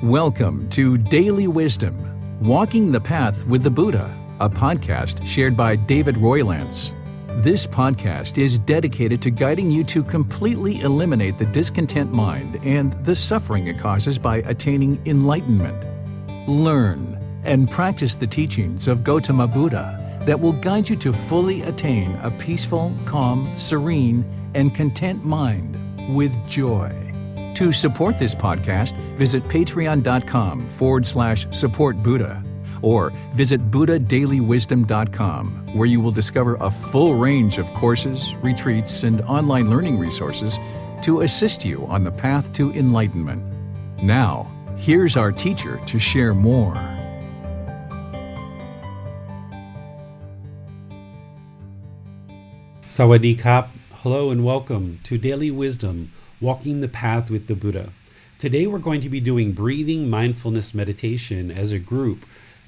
Welcome to Daily Wisdom, Walking the Path with the Buddha, a podcast shared by David Roylance. This podcast is dedicated to guiding you to completely eliminate the discontent mind and the suffering it causes by attaining enlightenment. Learn and practice the teachings of Gotama Buddha that will guide you to fully attain a peaceful, calm, serene, and content mind with joy. To support this podcast, visit patreon.com/support Buddha or visit buddhadailywisdom.com, where you will discover a full range of courses, retreats, and online learning resources to assist you on the path to enlightenment. Now, here's our teacher to share more. Sawadee Kap. Hello and welcome to Daily Wisdom, Walking the Path with the Buddha. Today we're going to be doing Breathing Mindfulness Meditation as a group.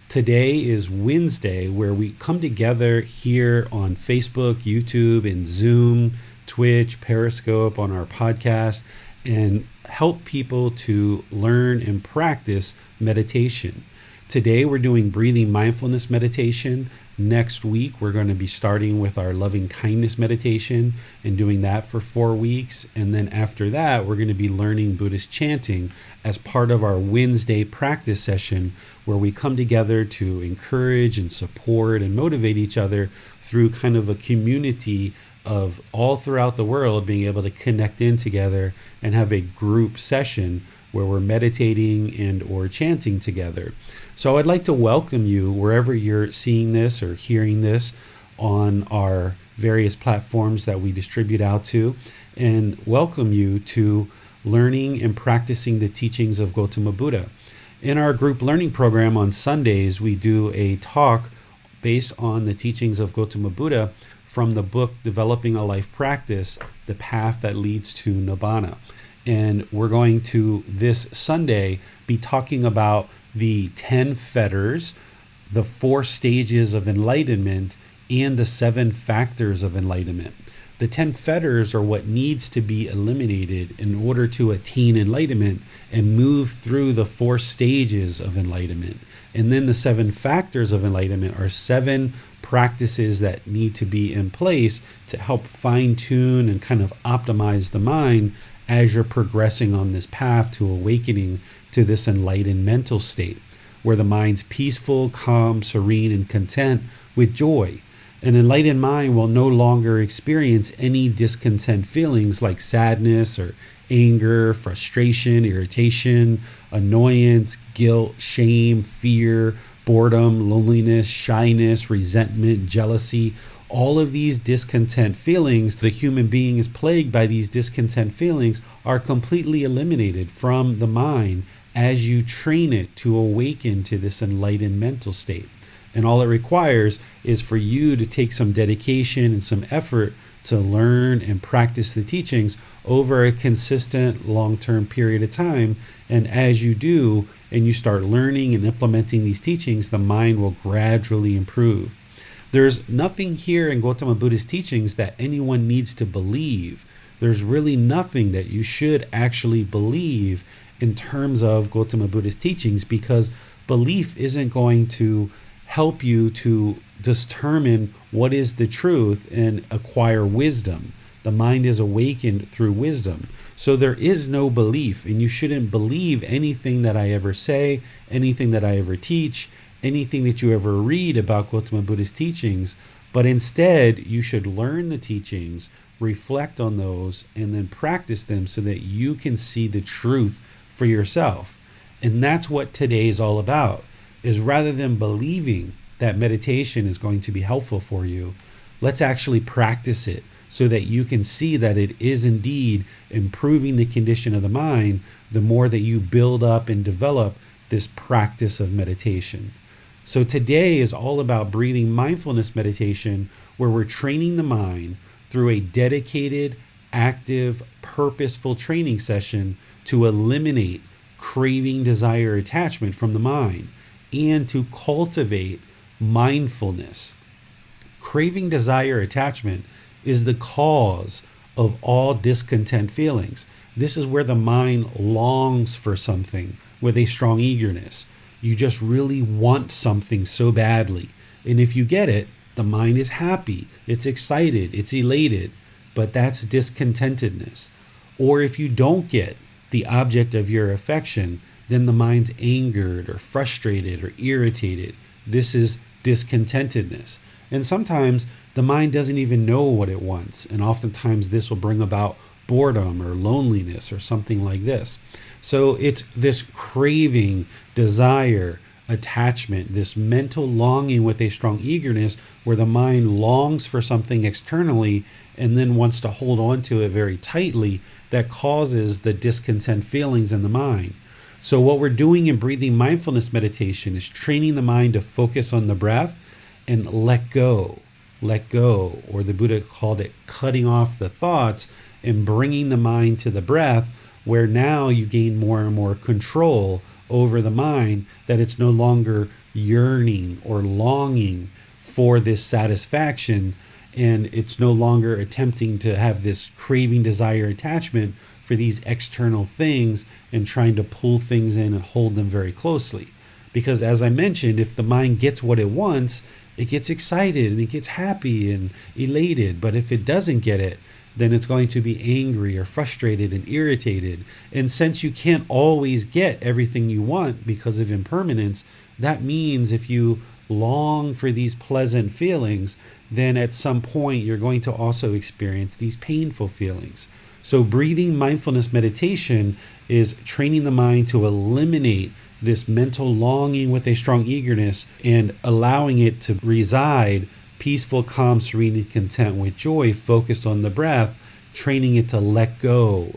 Today is Wednesday, where we come together here on Facebook, YouTube, and Zoom, Twitch, Periscope, on our podcast, and help people to learn and practice meditation. Today we're doing Breathing Mindfulness Meditation. Next week we're going to be starting with our Loving Kindness Meditation and doing that for 4 weeks. And then after that we're going to be learning Buddhist chanting as part of our Wednesday practice session, where we come together to encourage and support and motivate each other through kind of a community of all throughout the world being able to connect in together and have a group session where we're meditating and or chanting together. So I'd like to welcome you wherever you're seeing this or hearing this on our various platforms that we distribute out to, and welcome you to learning and practicing the teachings of Gotama Buddha. In our group learning program on Sundays, we do a talk based on the teachings of Gotama Buddha from the book Developing a Life Practice, The Path That Leads to Nibbana. And we're going to, this Sunday, be talking about the 10 fetters, the 4 stages of enlightenment, and the 7 factors of enlightenment. The 10 fetters are what needs to be eliminated in order to attain enlightenment and move through the 4 stages of enlightenment. And then the 7 factors of enlightenment are 7 practices that need to be in place to help fine-tune and kind of optimize the mind as you're progressing on this path to awakening to this enlightened mental state, where the mind's peaceful, calm, serene, and content with joy. An enlightened mind will no longer experience any discontent feelings like sadness or anger, frustration, irritation, annoyance, guilt, shame, fear, boredom, loneliness, shyness, resentment, jealousy. All of these discontent feelings, the human being is plagued by these discontent feelings, are completely eliminated from the mind as you train it to awaken to this enlightened mental state. And all it requires is for you to take some dedication and some effort to learn and practice the teachings over a consistent long-term period of time. And as you do, and you start learning and implementing these teachings, the mind will gradually improve. There's nothing here in Gotama Buddha's teachings that anyone needs to believe. There's really nothing that you should actually believe in terms of Gotama Buddha's teachings, because belief isn't going to help you to determine what is the truth and acquire wisdom. The mind is awakened through wisdom. So there is no belief, and you shouldn't believe anything that I ever say, anything that I ever teach, anything that you ever read about Gotama Buddha's teachings, but instead you should learn the teachings, reflect on those, and then practice them so that you can see the truth for yourself. And that's what today is all about, is rather than believing that meditation is going to be helpful for you, let's actually practice it so that you can see that it is indeed improving the condition of the mind the more that you build up and develop this practice of meditation. So today is all about breathing mindfulness meditation, where we're training the mind through a dedicated, active, purposeful training session to eliminate craving, desire, attachment from the mind, and to cultivate mindfulness. Craving, desire, attachment is the cause of all discontent feelings. This is where the mind longs for something with a strong eagerness. You just really want something so badly. And if you get it, the mind is happy, it's excited, it's elated, but that's discontentedness. Or if you don't get the object of your affection, then the mind's angered or frustrated or irritated. This is discontentedness. And sometimes the mind doesn't even know what it wants. And oftentimes this will bring about boredom or loneliness or something like this. So it's this craving, desire, attachment, this mental longing with a strong eagerness where the mind longs for something externally and then wants to hold on to it very tightly, that causes the discontent feelings in the mind. So what we're doing in breathing mindfulness meditation is training the mind to focus on the breath and let go, or the Buddha called it cutting off the thoughts and bringing the mind to the breath, where now you gain more and more control over the mind, that it's no longer yearning or longing for this satisfaction, and it's no longer attempting to have this craving, desire, attachment for these external things and trying to pull things in and hold them very closely. Because as I mentioned, if the mind gets what it wants, it gets excited and it gets happy and elated. But if it doesn't get it, then it's going to be angry or frustrated and irritated. And since you can't always get everything you want because of impermanence, that means if you long for these pleasant feelings, then at some point you're going to also experience these painful feelings. So breathing mindfulness meditation is training the mind to eliminate this mental longing with a strong eagerness and allowing it to reside peaceful, calm, serene, and content with joy, focused on the breath, training it to let go.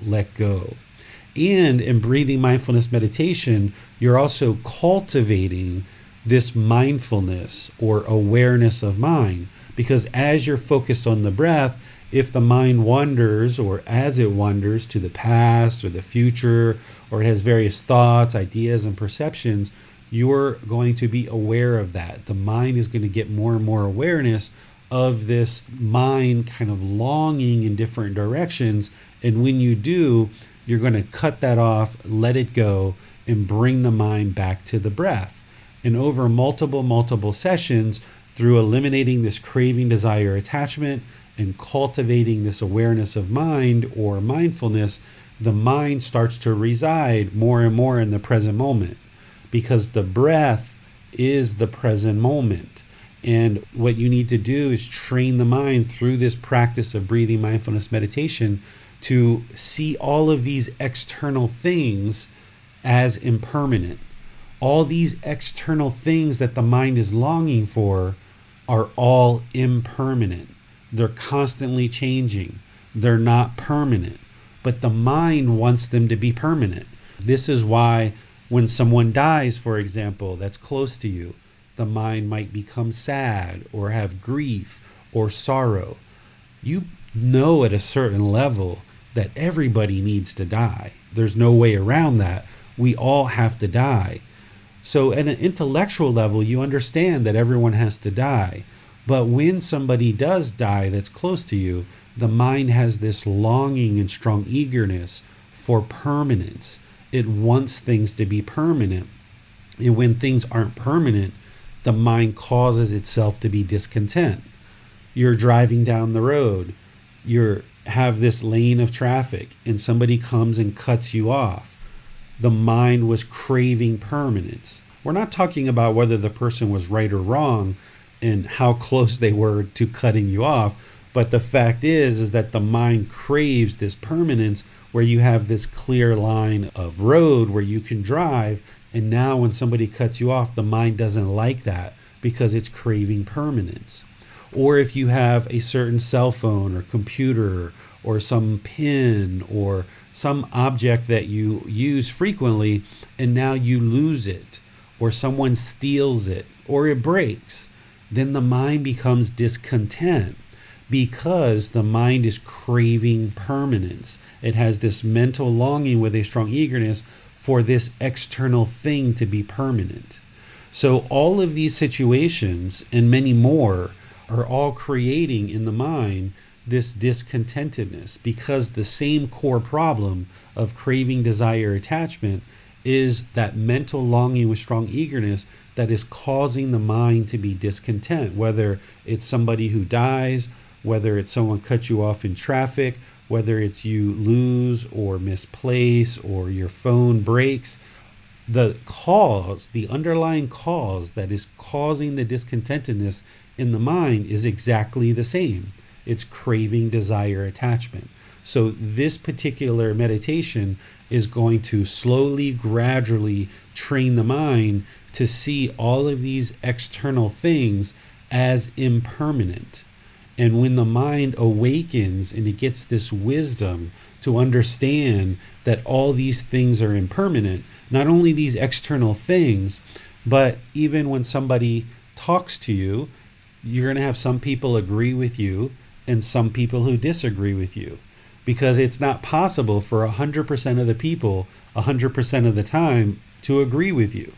And in breathing mindfulness meditation, you're also cultivating this mindfulness or awareness of mind. Because as you're focused on the breath, if the mind wanders, or as it wanders to the past or the future, or it has various thoughts, ideas, and perceptions, you're going to be aware of that. The mind is going to get more and more awareness of this mind kind of longing in different directions. And when you do, you're going to cut that off, let it go, and bring the mind back to the breath. And over multiple sessions, through eliminating this craving, desire, attachment, and cultivating this awareness of mind or mindfulness, the mind starts to reside more and more in the present moment, because the breath is the present moment. And what you need to do is train the mind through this practice of breathing mindfulness meditation to see all of these external things as impermanent. All these external things that the mind is longing for are all impermanent. They're constantly changing. They're not permanent. But the mind wants them to be permanent. This is why when someone dies, for example, that's close to you, the mind might become sad or have grief or sorrow. You know at a certain level that everybody needs to die. There's no way around that. We all have to die. So at an intellectual level, you understand that everyone has to die. But when somebody does die that's close to you, the mind has this longing and strong eagerness for permanence. It wants things to be permanent. And when things aren't permanent, the mind causes itself to be discontent. You're driving down the road, you have this lane of traffic, and somebody comes and cuts you off. The mind was craving permanence. We're not talking about whether the person was right or wrong and how close they were to cutting you off, but the fact is that the mind craves this permanence, where you have this clear line of road where you can drive, and now when somebody cuts you off, the mind doesn't like that because it's craving permanence. Or if you have a certain cell phone or computer or some pen or some object that you use frequently, and now you lose it, or someone steals it, or it breaks, then the mind becomes discontent, because the mind is craving permanence. It has this mental longing with a strong eagerness for this external thing to be permanent. So all of these situations and many more are all creating in the mind this discontentedness, because the same core problem of craving, desire, attachment is that mental longing with strong eagerness that is causing the mind to be discontent, whether it's somebody who dies, whether it's someone cuts you off in traffic, whether it's you lose or misplace or your phone breaks. The cause, the underlying cause that is causing the discontentedness in the mind is exactly the same. It's craving, desire, attachment. So this particular meditation is going to slowly, gradually train the mind to see all of these external things as impermanent. And when the mind awakens and it gets this wisdom to understand that all these things are impermanent, not only these external things, but even when somebody talks to you, you're going to have some people agree with you and some people who disagree with you, because it's not possible for 100% of the people 100% of the time to agree with you.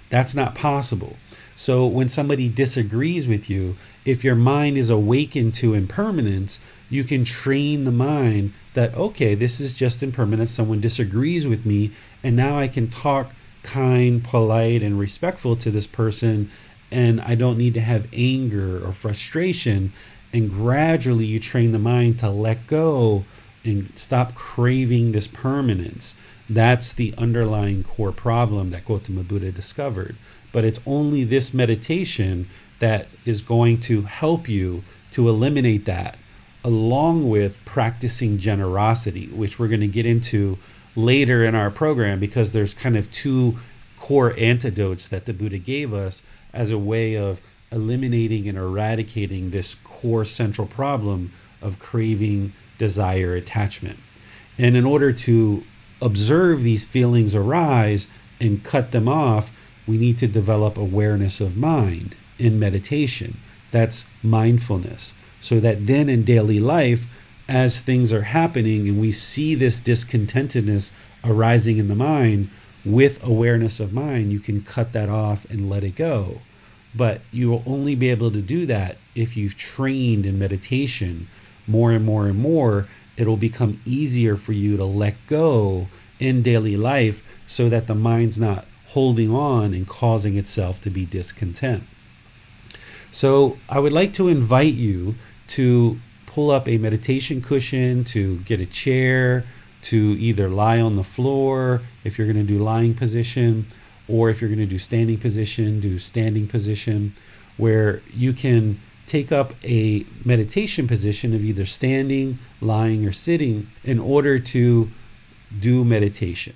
That's not possible. So when somebody disagrees with you, if your mind is awakened to impermanence, you can train the mind that, okay, this is just impermanence. Someone disagrees with me, and now I can talk kind, polite, and respectful to this person, and I don't need to have anger or frustration. And gradually you train the mind to let go and stop craving this permanence. That's the underlying core problem that Gotama Buddha discovered. But it's only this meditation that is going to help you to eliminate that, along with practicing generosity, which we're going to get into later in our program, because there's kind of two core antidotes that the Buddha gave us as a way of eliminating and eradicating this core central problem of craving, desire, attachment. And in order to observe these feelings arise and cut them off, we need to develop awareness of mind in meditation. That's mindfulness. So that then in daily life, as things are happening and we see this discontentedness arising in the mind, with awareness of mind, you can cut that off and let it go. But you will only be able to do that if you've trained in meditation more and more and more. It'll become easier for you to let go in daily life so that the mind's not holding on and causing itself to be discontent. So I would like to invite you to pull up a meditation cushion, to get a chair, to either lie on the floor if you're going to do lying position, or if you're going to do standing position, do standing position, where you can take up a meditation position of either standing, lying, or sitting in order to do meditation.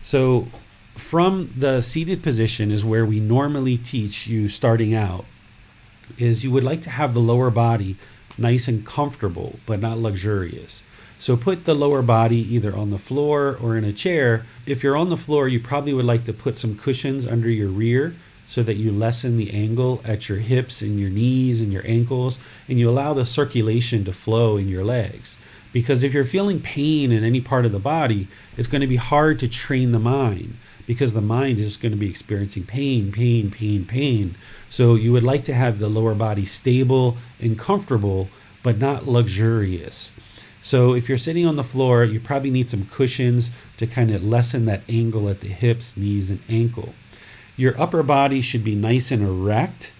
So from the seated position is where we normally teach you starting out, is you would like to have the lower body nice and comfortable, but not luxurious. So put the lower body either on the floor or in a chair. If you're on the floor, you probably would like to put some cushions under your rear so that you lessen the angle at your hips and your knees and your ankles, and you allow the circulation to flow in your legs. Because if you're feeling pain in any part of the body, it's going to be hard to train the mind, because the mind is going to be experiencing pain. So you would like to have the lower body stable and comfortable, but not luxurious. So if you're sitting on the floor, you probably need some cushions to kind of lessen that angle at the hips, knees, and ankle. Your upper body should be nice and erect,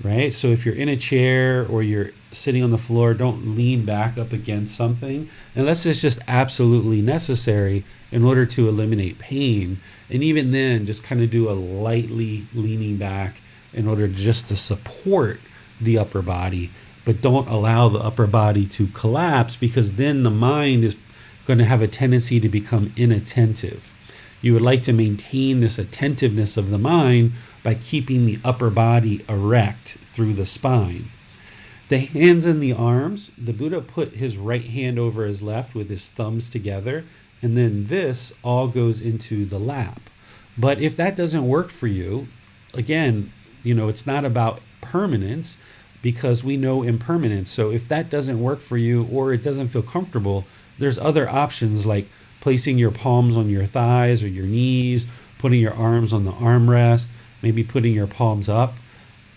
right? So if you're in a chair or you're sitting on the floor, don't lean back up against something unless it's just absolutely necessary in order to eliminate pain. And even then, just kind of do a lightly leaning back in order just to support the upper body, but don't allow the upper body to collapse, because then the mind is going to have a tendency to become inattentive. You would like to maintain this attentiveness of the mind by keeping the upper body erect through the spine. The hands and the arms, the Buddha put his right hand over his left with his thumbs together, and then this all goes into the lap. But if that doesn't work for you, again, it's not about permanence, because we know impermanence. So if that doesn't work for you or it doesn't feel comfortable, there's other options like placing your palms on your thighs or your knees, putting your arms on the armrest, maybe putting your palms up,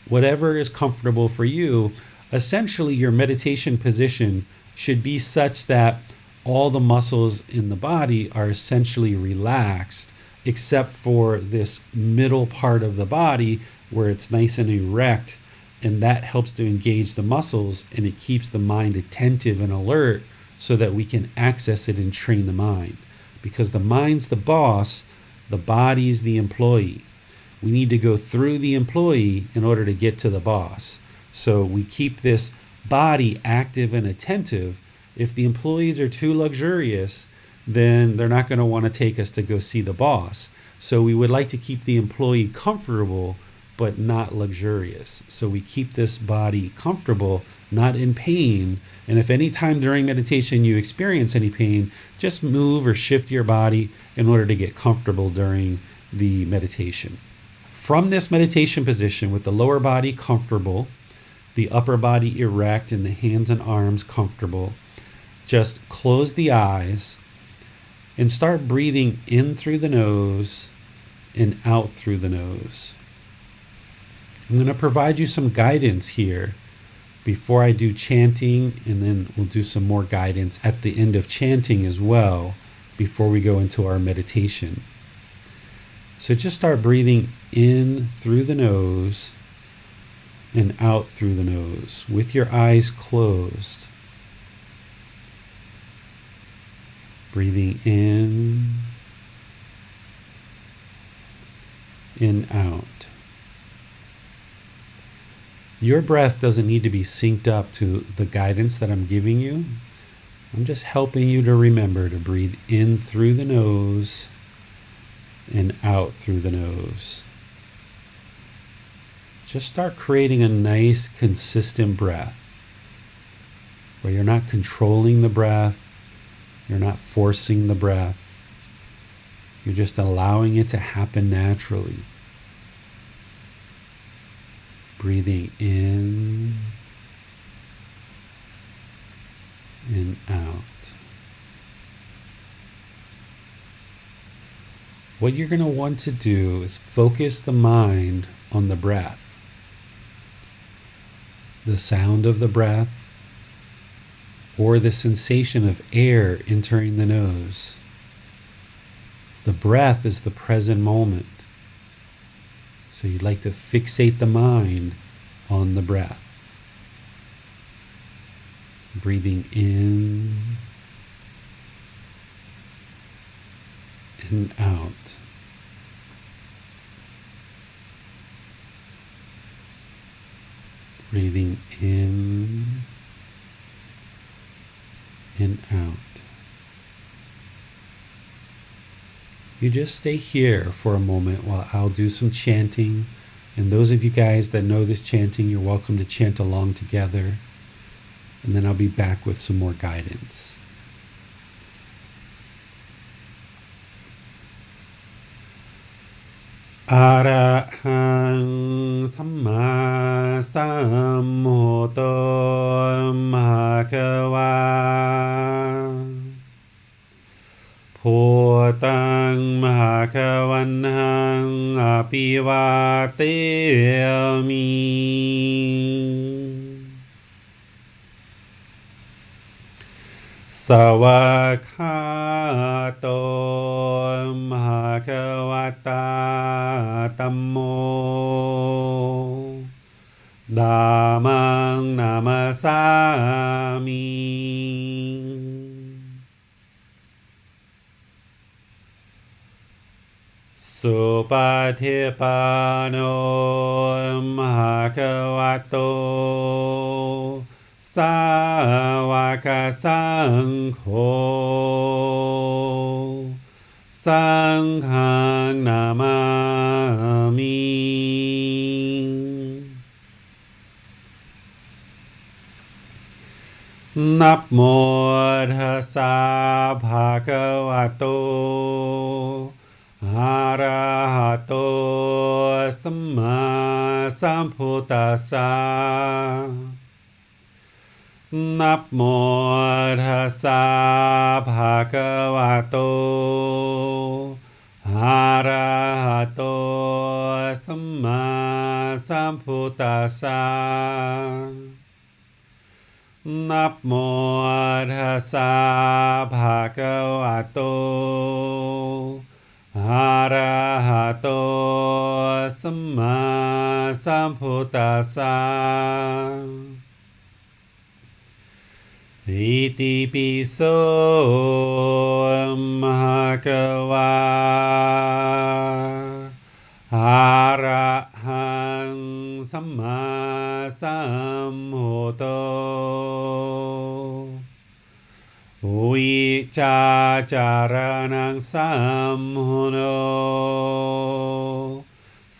whatever is comfortable for you. Essentially, your meditation position should be such that all the muscles in the body are essentially relaxed, except for this middle part of the body where it's nice and erect, and that helps to engage the muscles, and it keeps the mind attentive and alert so that we can access it and train the mind. Because the mind's the boss, the body's the employee. We need to go through the employee in order to get to the boss. So we keep this body active and attentive. If the employees are too luxurious, then they're not going to want to take us to go see the boss. So we would like to keep the employee comfortable, but not luxurious. So we keep this body comfortable, not in pain. And if any time during meditation you experience any pain, just move or shift your body in order to get comfortable during the meditation. From this meditation position, with the lower body comfortable, the upper body erect, and the hands and arms comfortable, just close the eyes and start breathing in through the nose and out through the nose. I'm going to provide you some guidance here before I do chanting, and then we'll do some more guidance at the end of chanting as well before we go into our meditation. So just start breathing in through the nose and out through the nose with your eyes closed. Breathing in and out. Your breath doesn't need to be synced up to the guidance that I'm giving you. I'm just helping you to remember to breathe in through the nose and out through the nose. Just start creating a nice, consistent breath where you're not controlling the breath, you're not forcing the breath, you're just allowing it to happen naturally. Breathing in and out. What you're going to want to do is focus the mind on the breath, the sound of the breath, or the sensation of air entering the nose. The breath is the present moment. So you'd like to fixate the mind on the breath. Breathing in and out. Breathing in and out. You just stay here for a moment while I'll do some chanting. And those of you guys that know this chanting, you're welcome to chant along together. And then I'll be back with some more guidance. Arahang Samma Sambuddho Bhagava Bhutang Bhagavanang Apivateyami Savakhato Bhagavata Tammo Dhammang Namasami Supatipano Bhagavato Sāvaka Saṅkho Saṅghang Namami Namo Tassa Bhagavato Arahato Samma Sambuddhassa Namo Tassa Bhagavato Arahato Samma Sambuddhassa นะโมตัสสะภะคะวะโตอะระหะโตสัมมาสัมพุทธัสสะอิติปิโสภะคะวะอะระหังสัมมาสัมพุทโธวิจาจารณังสัมพุโน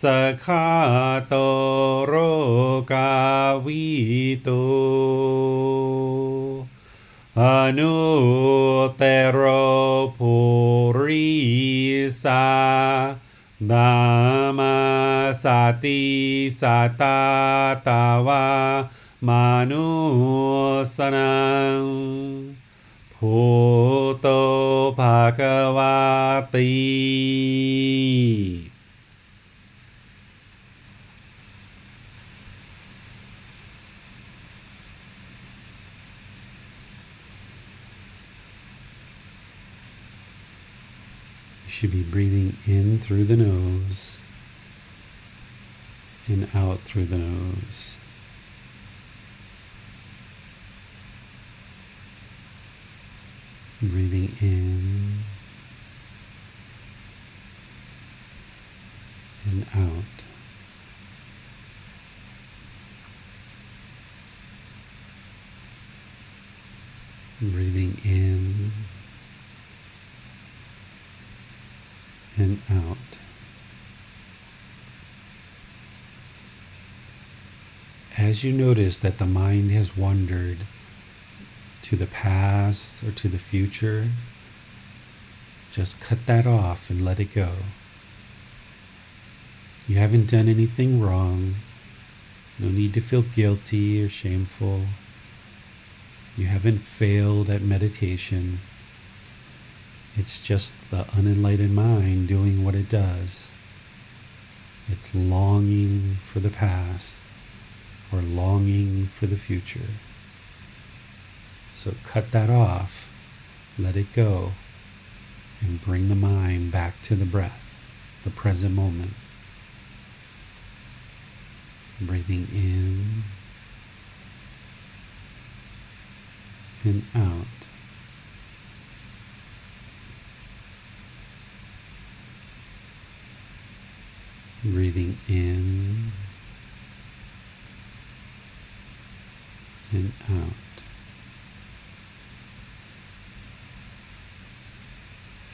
สกขาโตโรกาวิตุอนุเตโรภูริสาดามาสติสัตตาตาวามานุสนังพุทโธภะคะวะติ You should be breathing in through the nose and out through the nose. Breathing in and out. Breathing in and out. As you notice that the mind has wandered to the past or to the future, just cut that off and let it go. You haven't done anything wrong. No need to feel guilty or shameful. You haven't failed at meditation. It's just the unenlightened mind doing what it does. It's longing for the past or longing for the future. So cut that off, let it go, and bring the mind back to the breath, the present moment. Breathing in and out. Breathing in and out.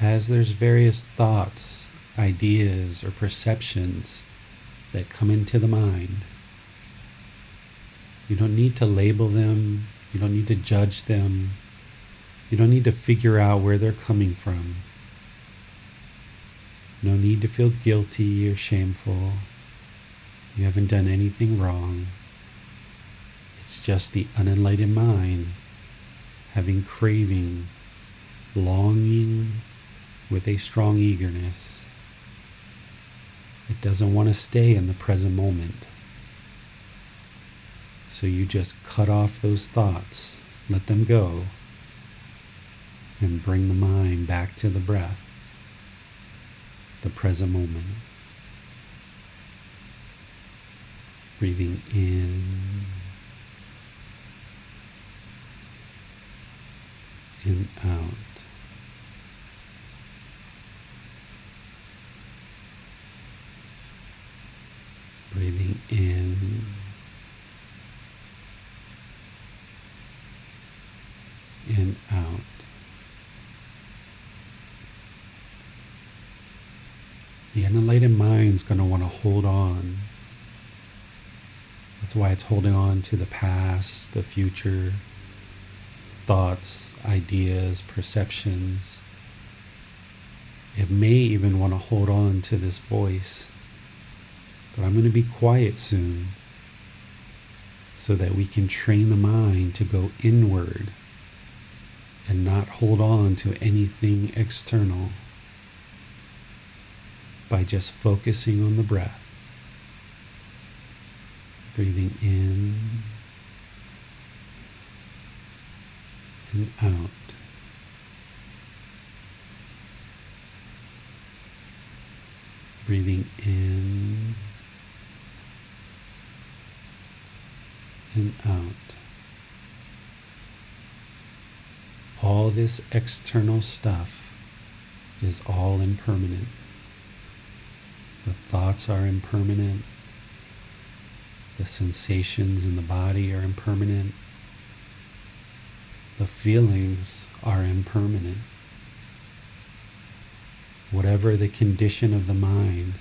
As there's various thoughts, ideas, or perceptions that come into the mind, you don't need to label them, you don't need to judge them, you don't need to figure out where they're coming from. No need to feel guilty or shameful. You haven't done anything wrong. It's just the unenlightened mind having craving, longing with a strong eagerness. It doesn't want to stay in the present moment. So you just cut off those thoughts, let them go, and bring the mind back to the breath, the present moment. Breathing in and out. Breathing in and out. The unenlightened mind's going to want to hold on. That's why it's holding on to the past, the future, thoughts, ideas, perceptions. It may even want to hold on to this voice. But I'm going to be quiet soon so that we can train the mind to go inward and not hold on to anything external by just focusing on the breath. Breathing in and out. Breathing in and out. All this external stuff is all impermanent. The thoughts are impermanent. The sensations in the body are impermanent. The feelings are impermanent. Whatever the condition of the mind,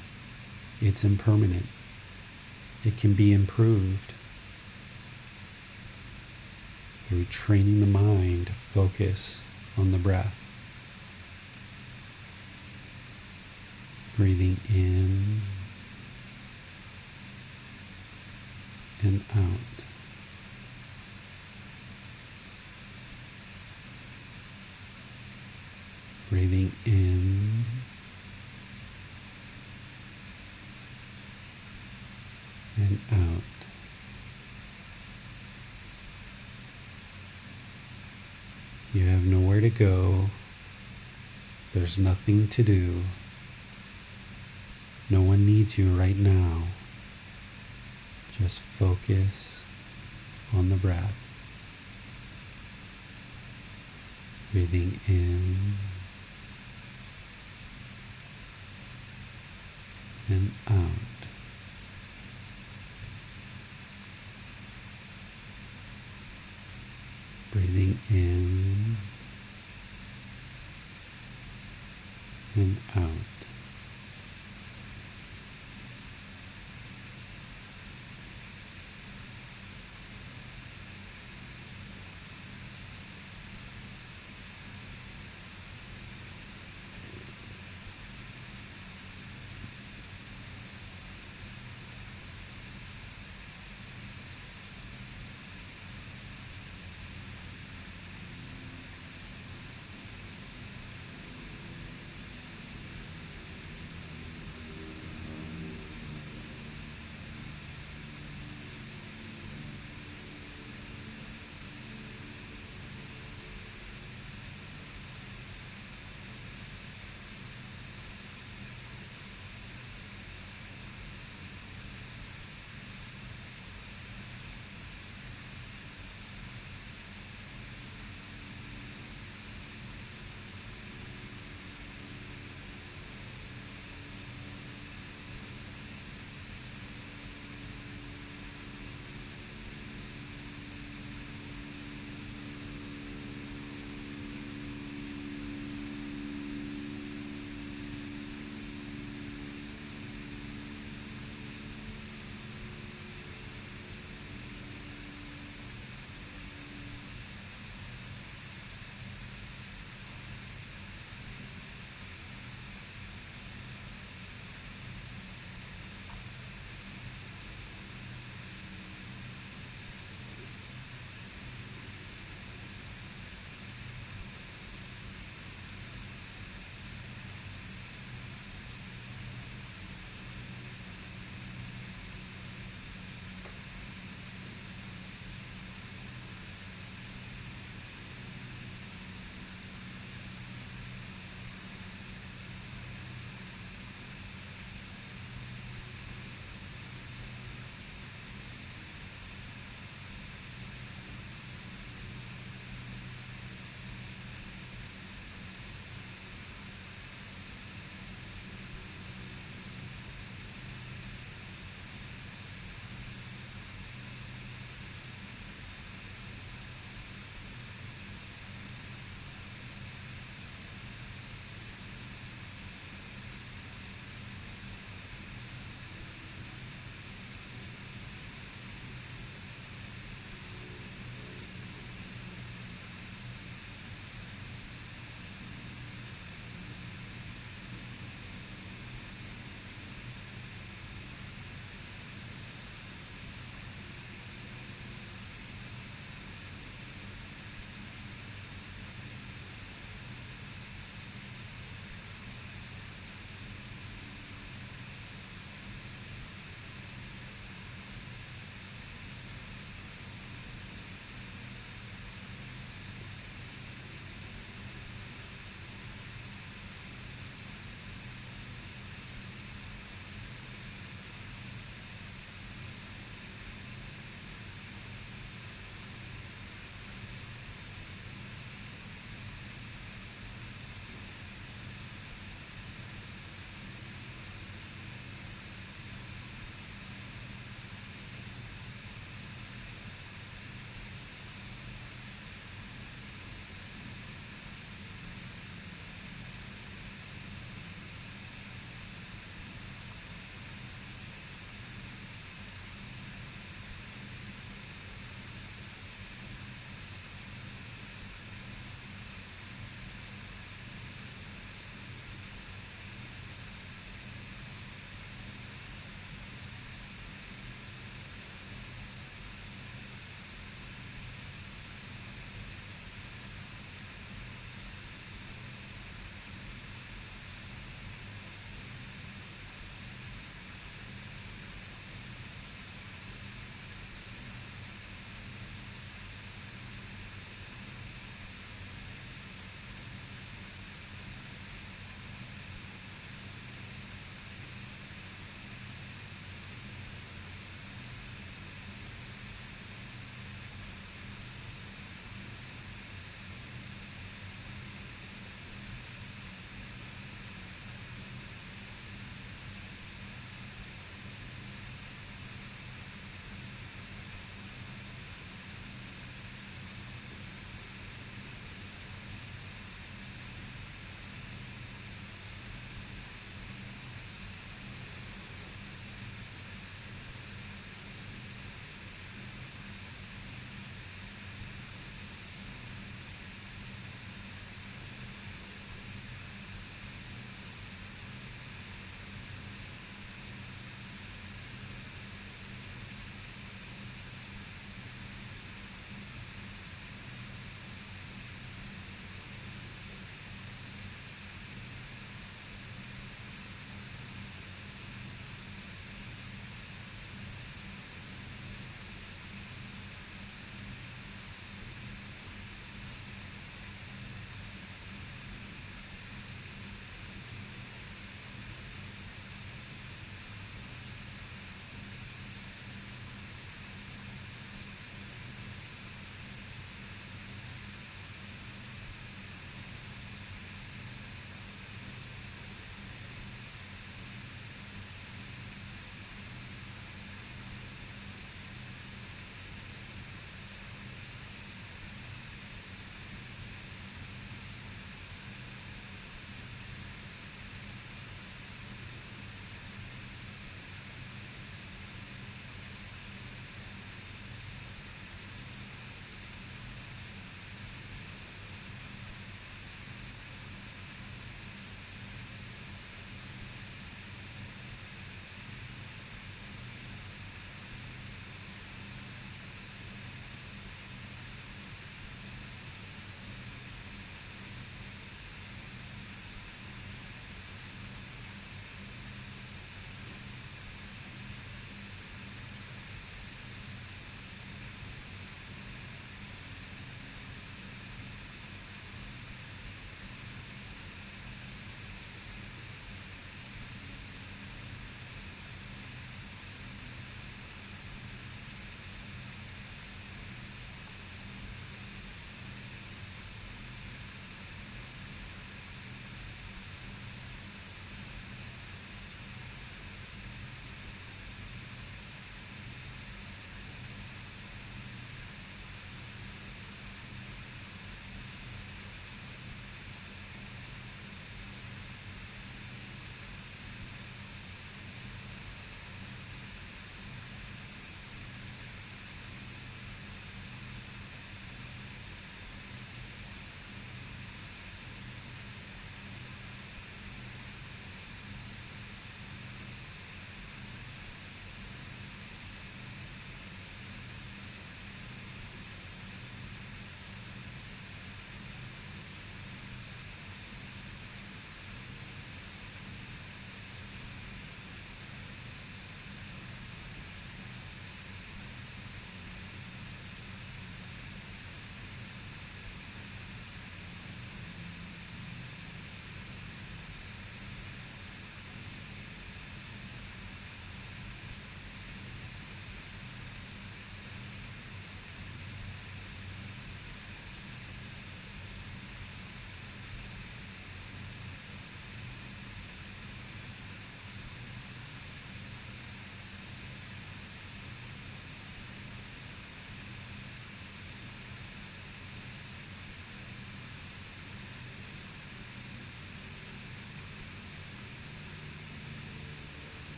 it's impermanent. It can be improved through training the mind to focus on the breath. Breathing in and out. Breathing in and out. You have nowhere to go. There's nothing to do. No one needs you right now. Just focus on the breath. Breathing in and out. Breathing in and out.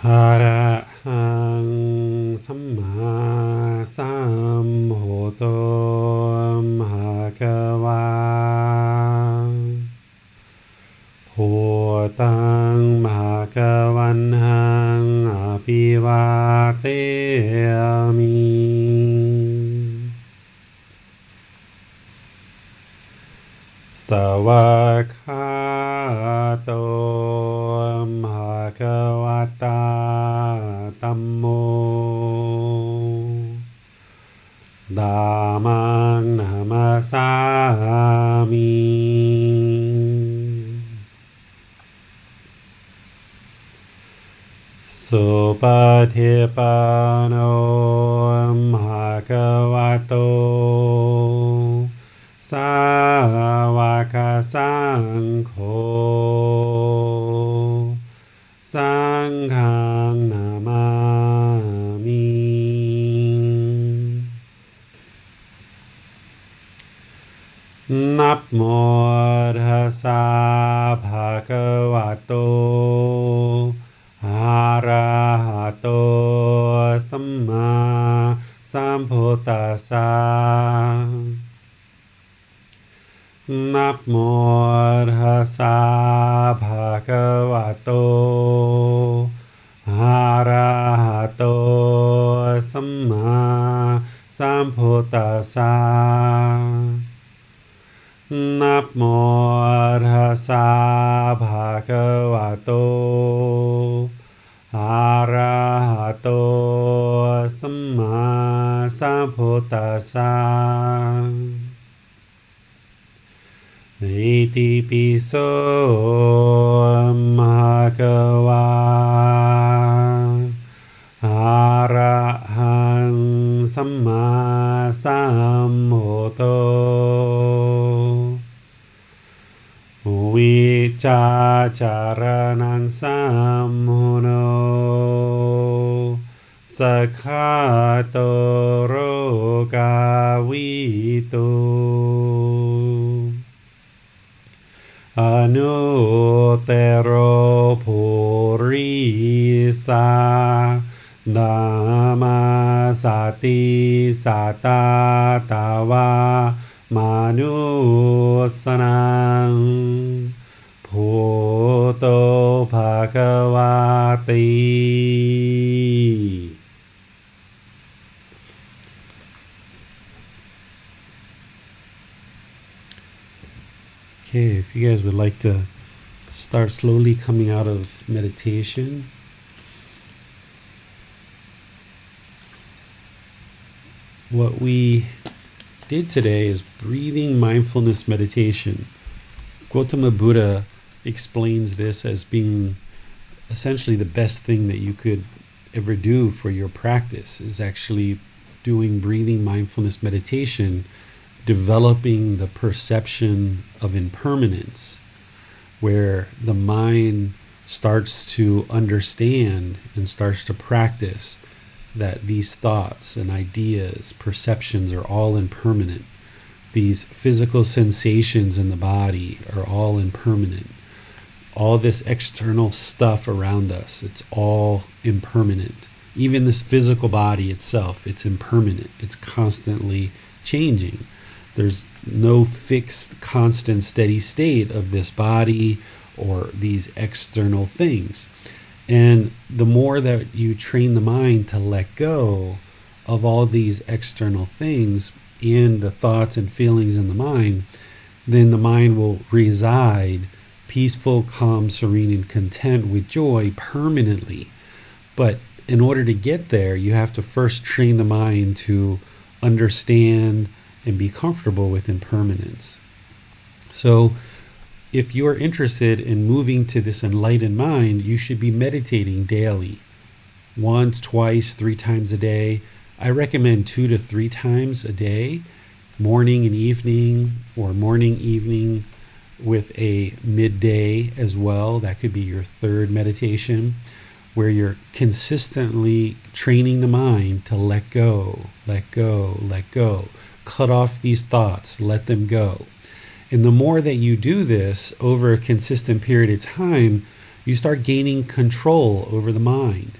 อะระหังสัมมาสัมพุทโธภะคะวาพุทธังภะคะวันหังอภิวาเทมิสวากขาโตภะคะวะตาธัมโมธัมมังนามัสสามิสุปฏิปันโนภะคะวะโตสาวกสังโฆสังฆังนามามินะโมตัสสะภะคะวะโตอะระหะโตสัมมาสัมพุทธัสสะนะโมตัสสะภะคะวะโตอะระหะโตสัมมาสัมพุทธัสสะนะโมตัสสะภะคะวะโตอะระหะโตสัมมาสัมพุทธัสสะอิติปิโสภะคะวะอะระหังสัมมาสัมพุทโธวิชาจารณังสัมมุโนสัคขะโตโรกาวิโตอนุเตโรภูริสานามาสติสัตตาตาวามานุสนังพุทโธภะคะวาติ Okay, if you guys would like to start slowly coming out of meditation, what we did today is breathing mindfulness meditation. Gotama Buddha explains this as being essentially the best thing that you could ever do for your practice, is actually doing breathing mindfulness meditation, developing the perception of impermanence, where the mind starts to understand and starts to practice that these thoughts and ideas, perceptions are all impermanent. These physical sensations in the body are all impermanent. All this external stuff around us, it's all impermanent. Even this physical body itself, it's impermanent. It's constantly changing. There's no fixed, constant, steady state of this body or these external things. And the more that you train the mind to let go of all these external things and the thoughts and feelings in the mind, then the mind will reside peaceful, calm, serene, and content with joy permanently. But in order to get there, you have to first train the mind to understand and be comfortable with impermanence. So if you're interested in moving to this enlightened mind, you should be meditating daily, once, twice, 3 times a day. I recommend 2 to 3 times a day, morning and evening, or morning, evening with a midday as well. That could be your 3rd meditation, where you're consistently training the mind to let go, let go, let go. Cut off these thoughts, let them go. And the more that you do this over a consistent period of time, you start gaining control over the mind.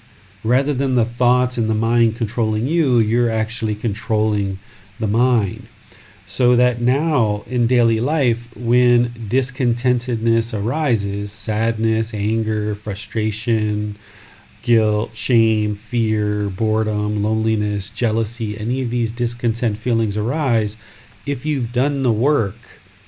Rather than the thoughts and the mind controlling you, you're actually controlling the mind. So that now in daily life, when discontentedness arises, sadness, anger, frustration, guilt, shame, fear, boredom, loneliness, jealousy, any of these discontent feelings arise, if you've done the work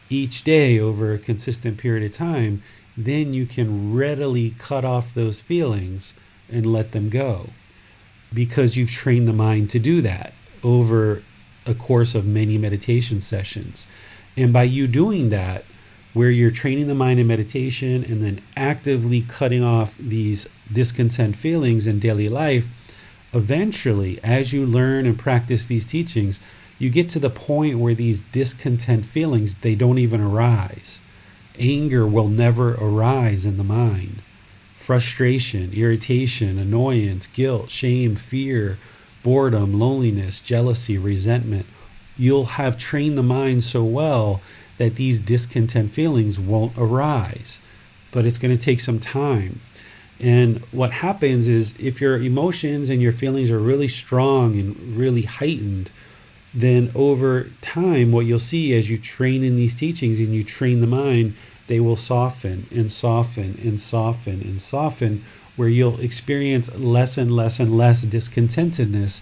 each day over a consistent period of time, then you can readily cut off those feelings and let them go, because you've trained the mind to do that over a course of many meditation sessions. And by you doing that, where you're training the mind in meditation and then actively cutting off these discontent feelings in daily life, eventually, as you learn and practice these teachings, you get to the point where these discontent feelings, they don't even arise. Anger will never arise in the mind. Frustration, irritation, annoyance, guilt, shame, fear, boredom, loneliness, jealousy, resentment. You'll have trained the mind so well that these discontent feelings won't arise. But it's going to take some time. And what happens is, if your emotions and your feelings are really strong and really heightened, then over time, what you'll see as you train in these teachings and you train the mind, they will soften and soften and soften and soften, where you'll experience less and less and less discontentedness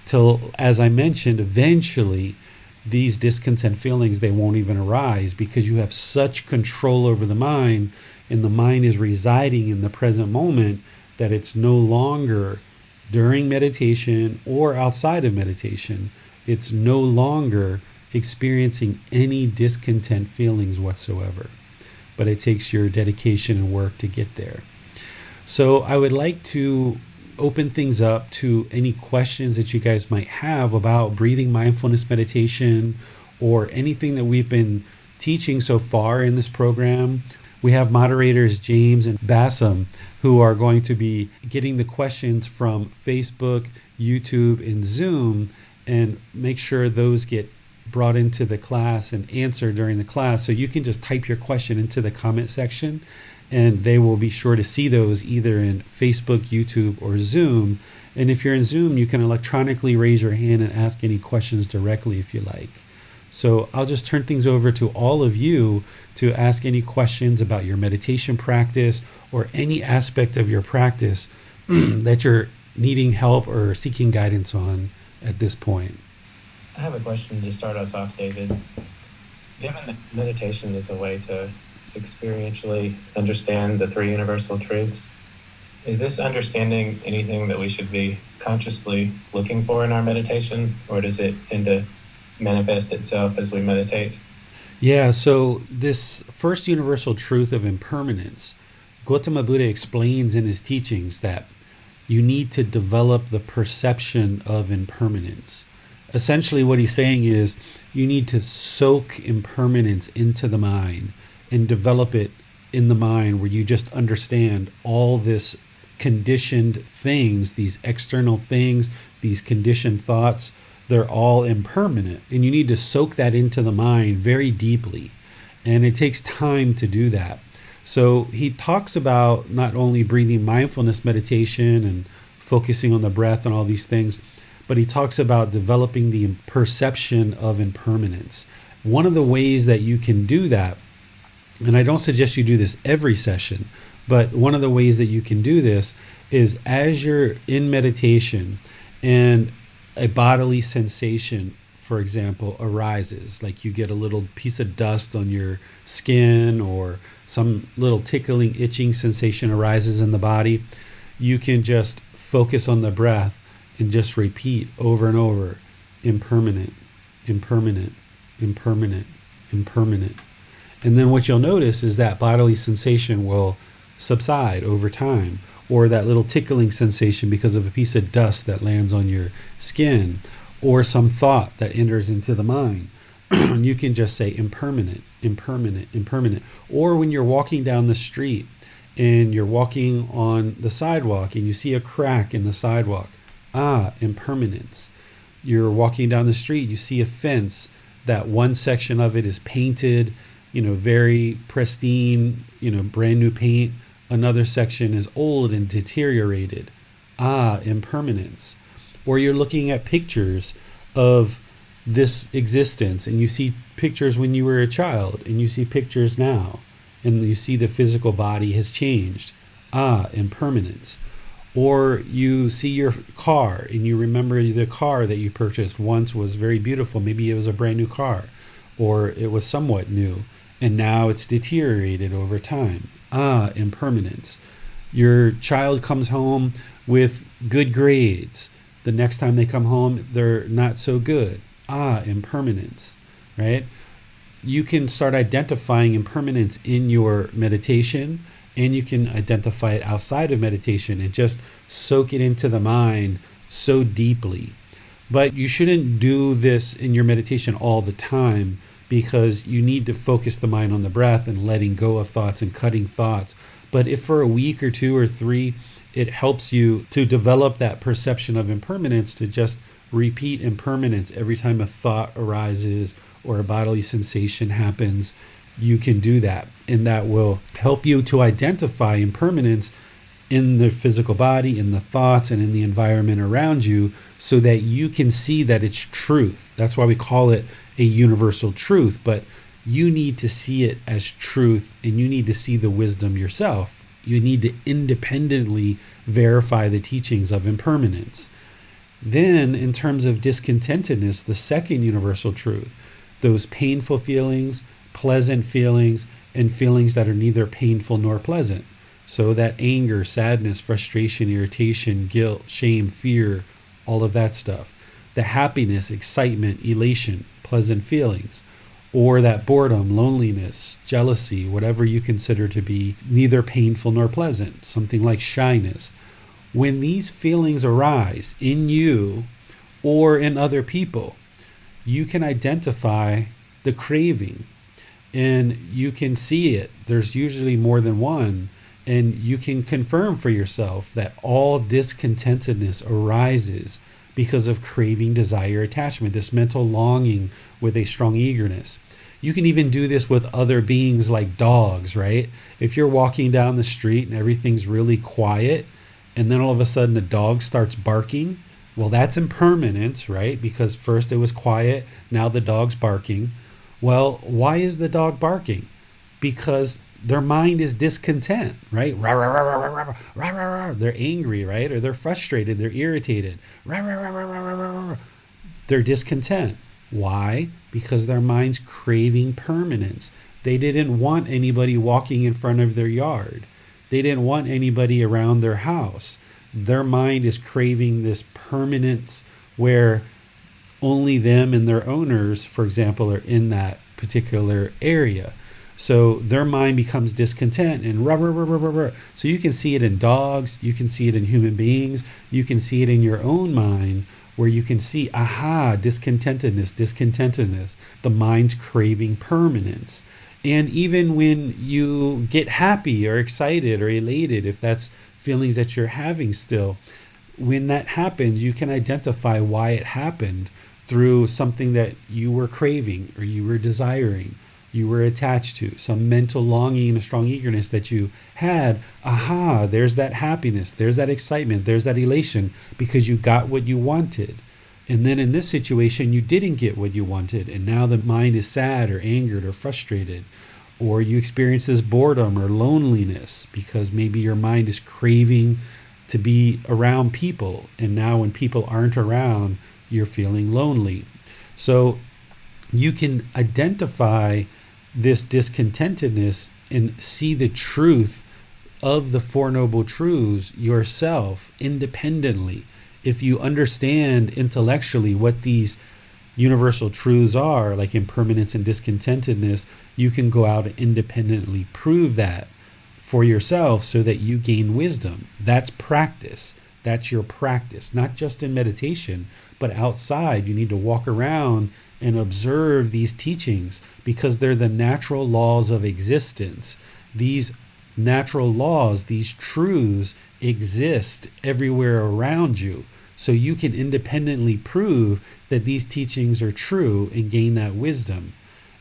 till, as I mentioned, eventually these discontent feelings, they won't even arise, because you have such control over the mind, and the mind is residing in the present moment, that it's no longer during meditation or outside of meditation, it's no longer experiencing any discontent feelings whatsoever. But it takes your dedication and work to get there. So I would like to open things up to any questions that you guys might have about breathing mindfulness meditation or anything that we've been teaching so far in this program. We have moderators James and Bassam who are going to be getting the questions from Facebook, YouTube, and Zoom, and make sure those get brought into the class and answered during the class. So you can just type your question into the comment section, and they will be sure to see those either in Facebook, YouTube, or Zoom. And if you're in Zoom, you can electronically raise your hand and ask any questions directly if you like. So I'll just turn things over to all of you to ask any questions about your meditation practice or any aspect of your practice that you're needing help or seeking guidance on at this point. I have a question to start us off, David. Given that meditation is a way to experientially understand the three universal truths, is this understanding anything that we should be consciously looking for in our meditation, or does it tend to manifest itself as we meditate? Yeah, so this first universal truth of impermanence, Gotama Buddha explains in his teachings that you need to develop the perception of impermanence. Essentially what he's saying is you need to soak impermanence into the mind and develop it in the mind, where you just understand all this conditioned things, these external things, these conditioned thoughts, they're all impermanent. And you need to soak that into the mind very deeply. And it takes time to do that. So he talks about not only breathing mindfulness meditation and focusing on the breath and all these things, but he talks about developing the perception of impermanence. One of the ways that you can do that, and I don't suggest you do this every session, but one of the ways that you can do this is as you're in meditation and a bodily sensation, for example, arises, like you get a little piece of dust on your skin or some little tickling, itching sensation arises in the body, you can just focus on the breath and just repeat over and over, impermanent, impermanent, impermanent, impermanent. And then what you'll notice is that bodily sensation will subside over time, or that little tickling sensation because of a piece of dust that lands on your skin, or some thought that enters into the mind. You can just say impermanent, impermanent, impermanent. Or when you're walking down the street and you're walking on the sidewalk and you see a crack in the sidewalk, impermanence. You're walking down the street, you see a fence, that one section of it is painted, very pristine, brand new paint. Another section is old and deteriorated. Impermanence. Or you're looking at pictures of this existence, and you see pictures when you were a child, and you see pictures now, and you see the physical body has changed. Impermanence. Or you see your car, and you remember the car that you purchased once was very beautiful. Maybe it was a brand new car, or it was somewhat new, and now it's deteriorated over time. Impermanence. Your child comes home with good grades. The next time they come home, they're not so good. Impermanence, right? You can start identifying impermanence in your meditation, and you can identify it outside of meditation and just soak it into the mind so deeply. But you shouldn't do this in your meditation all the time, because you need to focus the mind on the breath and letting go of thoughts and cutting thoughts. But if for a week or 2 or 3, it helps you to develop that perception of impermanence, to just repeat impermanence every time a thought arises or a bodily sensation happens, you can do that. And that will help you to identify impermanence in the physical body, in the thoughts, and in the environment around you, so that you can see that it's truth. That's why we call it a universal truth. But you need to see it as truth, and you need to see the wisdom yourself. You need to independently verify the teachings of impermanence. Then, in terms of discontentedness, the second universal truth, those painful feelings, pleasant feelings, and feelings that are neither painful nor pleasant. So that anger, sadness, frustration, irritation, guilt, shame, fear, all of that stuff. The happiness, excitement, elation, pleasant feelings. Or that boredom, loneliness, jealousy, whatever you consider to be neither painful nor pleasant, something like shyness. When these feelings arise in you or in other people, you can identify the craving, and you can see it. There's usually more than one, and you can confirm for yourself that all discontentedness arises because of craving, desire, attachment, this mental longing with a strong eagerness. You can even do this with other beings like dogs, right? If you're walking down the street and everything's really quiet, and then all of a sudden a dog starts barking, well, that's impermanence, right? Because first it was quiet, now the dog's barking. Well, why is the dog barking? Because their mind is discontent, right? Rah, rah, rah, rah, rah, rah, rah, rah. They're angry, right? Or they're frustrated, they're irritated. Rah, rah, rah, rah, rah, rah, rah. They're discontent. Why? Because their mind's craving permanence. They didn't want anybody walking in front of their yard. They didn't want anybody around their house. Their mind is craving this permanence where only them and their owners, for example, are in that particular area. So their mind becomes discontent and rah, rah, rah, rah, rah, rah. So you can see it in dogs, you can see it in human beings, you can see it in your own mind, where you can see, discontentedness, the mind's craving permanence. And even when you get happy or excited or elated, if that's feelings that you're having still, when that happens, you can identify why it happened through something that you were craving or you were desiring, you were attached to, some mental longing and a strong eagerness that you had. There's that happiness, there's that excitement, there's that elation, because you got what you wanted. And then in this situation, you didn't get what you wanted, and now the mind is sad or angered or frustrated. Or you experience this boredom or loneliness because maybe your mind is craving to be around people, and now when people aren't around, you're feeling lonely. So you can identify this discontentedness and see the truth of the Four Noble Truths yourself independently. If you understand intellectually what these universal truths are, like impermanence and discontentedness, you can go out and independently prove that for yourself so that you gain wisdom. That's practice. That's your practice, not just in meditation, but outside. You need to walk around and observe these teachings because they're the natural laws of existence. These natural laws, these truths exist everywhere around you. So you can independently prove that these teachings are true and gain that wisdom.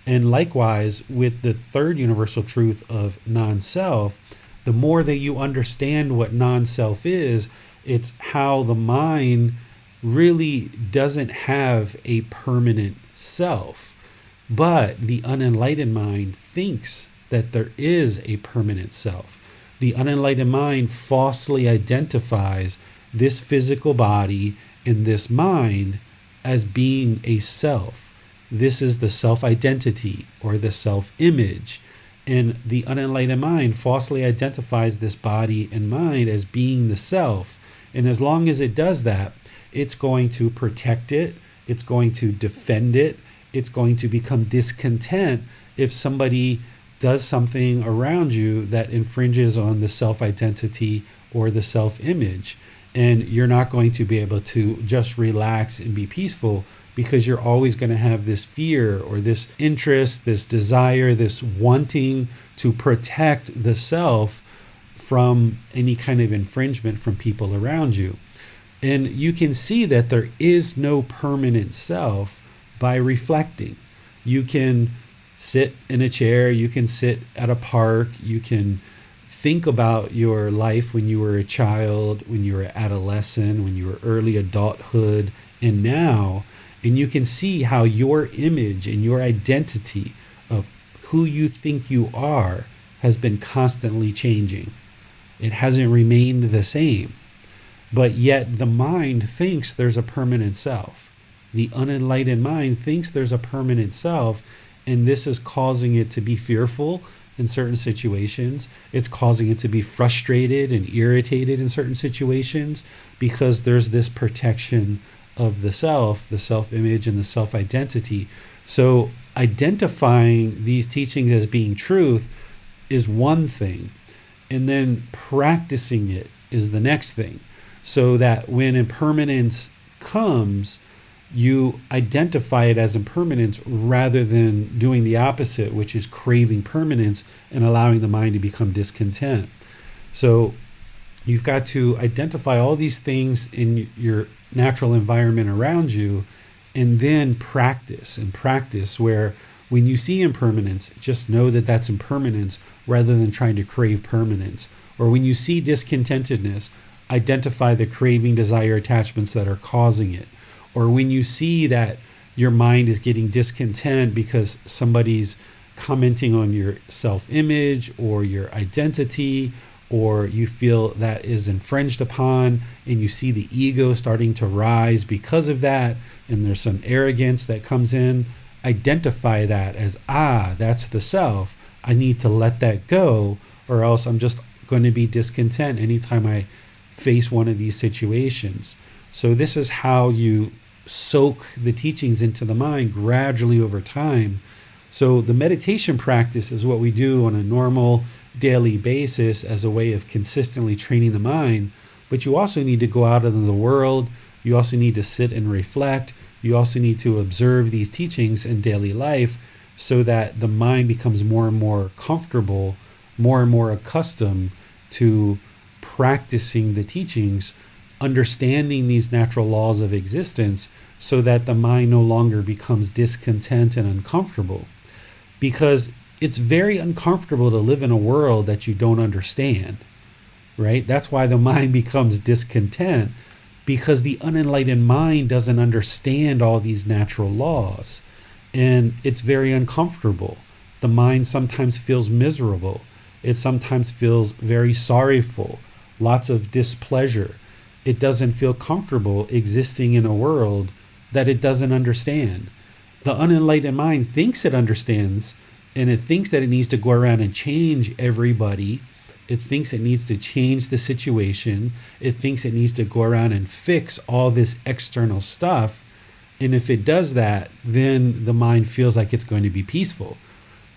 And likewise, with the third universal truth of non-self, The more that you understand what non-self is, it's how the mind really doesn't have a permanent self. But the unenlightened mind thinks that there is a permanent self. The unenlightened mind falsely identifies this physical body and this mind as being a self. This is the self-identity or the self-image. And the unenlightened mind falsely identifies this body and mind as being the self. And as long as it does that, it's going to protect it, it's going to defend it, it's going to become discontent if somebody does something around you that infringes on the self-identity or the self-image. And you're not going to be able to just relax and be peaceful, because you're always going to have this fear or this interest, this desire, this wanting to protect the self from any kind of infringement from people around you. And you can see that there is no permanent self by reflecting. You can sit in a chair, you can sit at a park, you can think about your life when you were a child, when you were adolescent, when you were early adulthood, and now, and you can see how your image and your identity of who you think you are has been constantly changing. It hasn't remained the same. But yet the mind thinks there's a permanent self. The unenlightened mind thinks there's a permanent self, and this is causing it to be fearful in certain situations. It's causing it to be frustrated and irritated in certain situations, because there's this protection of the self-image and the self-identity. So identifying these teachings as being truth is one thing, and then practicing it is the next thing, so that when impermanence comes, you identify it as impermanence rather than doing the opposite, which is craving permanence and allowing the mind to become discontent. So you've got to identify all these things in your natural environment around you, and then practice where when you see impermanence, just know that that's impermanence rather than trying to crave permanence. Or when you see discontentedness, identify the craving, desire, attachments that are causing it. Or when you see that your mind is getting discontent because somebody's commenting on your self-image or your identity, or you feel that is infringed upon, and you see the ego starting to rise because of that, and there's some arrogance that comes in, identify that as, that's the self. I need to let that go, or else I'm just going to be discontent anytime I face one of these situations. So this is how you soak the teachings into the mind gradually over time. So the meditation practice is what we do on a normal daily basis as a way of consistently training the mind. But you also need to go out into the world. You also need to sit and reflect. You also need to observe these teachings in daily life, so that the mind becomes more and more comfortable, more and more accustomed to practicing the teachings, understanding these natural laws of existence, so that the mind no longer becomes discontent and uncomfortable. Because it's very uncomfortable to live in a world that you don't understand, right? That's why the mind becomes discontent, because the unenlightened mind doesn't understand all these natural laws, and it's very uncomfortable. The mind sometimes feels miserable. It sometimes feels very sorrowful, lots of displeasure. It doesn't feel comfortable existing in a world that it doesn't understand. The unenlightened mind thinks it understands, and it thinks that it needs to go around and change everybody. It thinks it needs to change the situation. It thinks it needs to go around and fix all this external stuff. And if it does that, then the mind feels like it's going to be peaceful.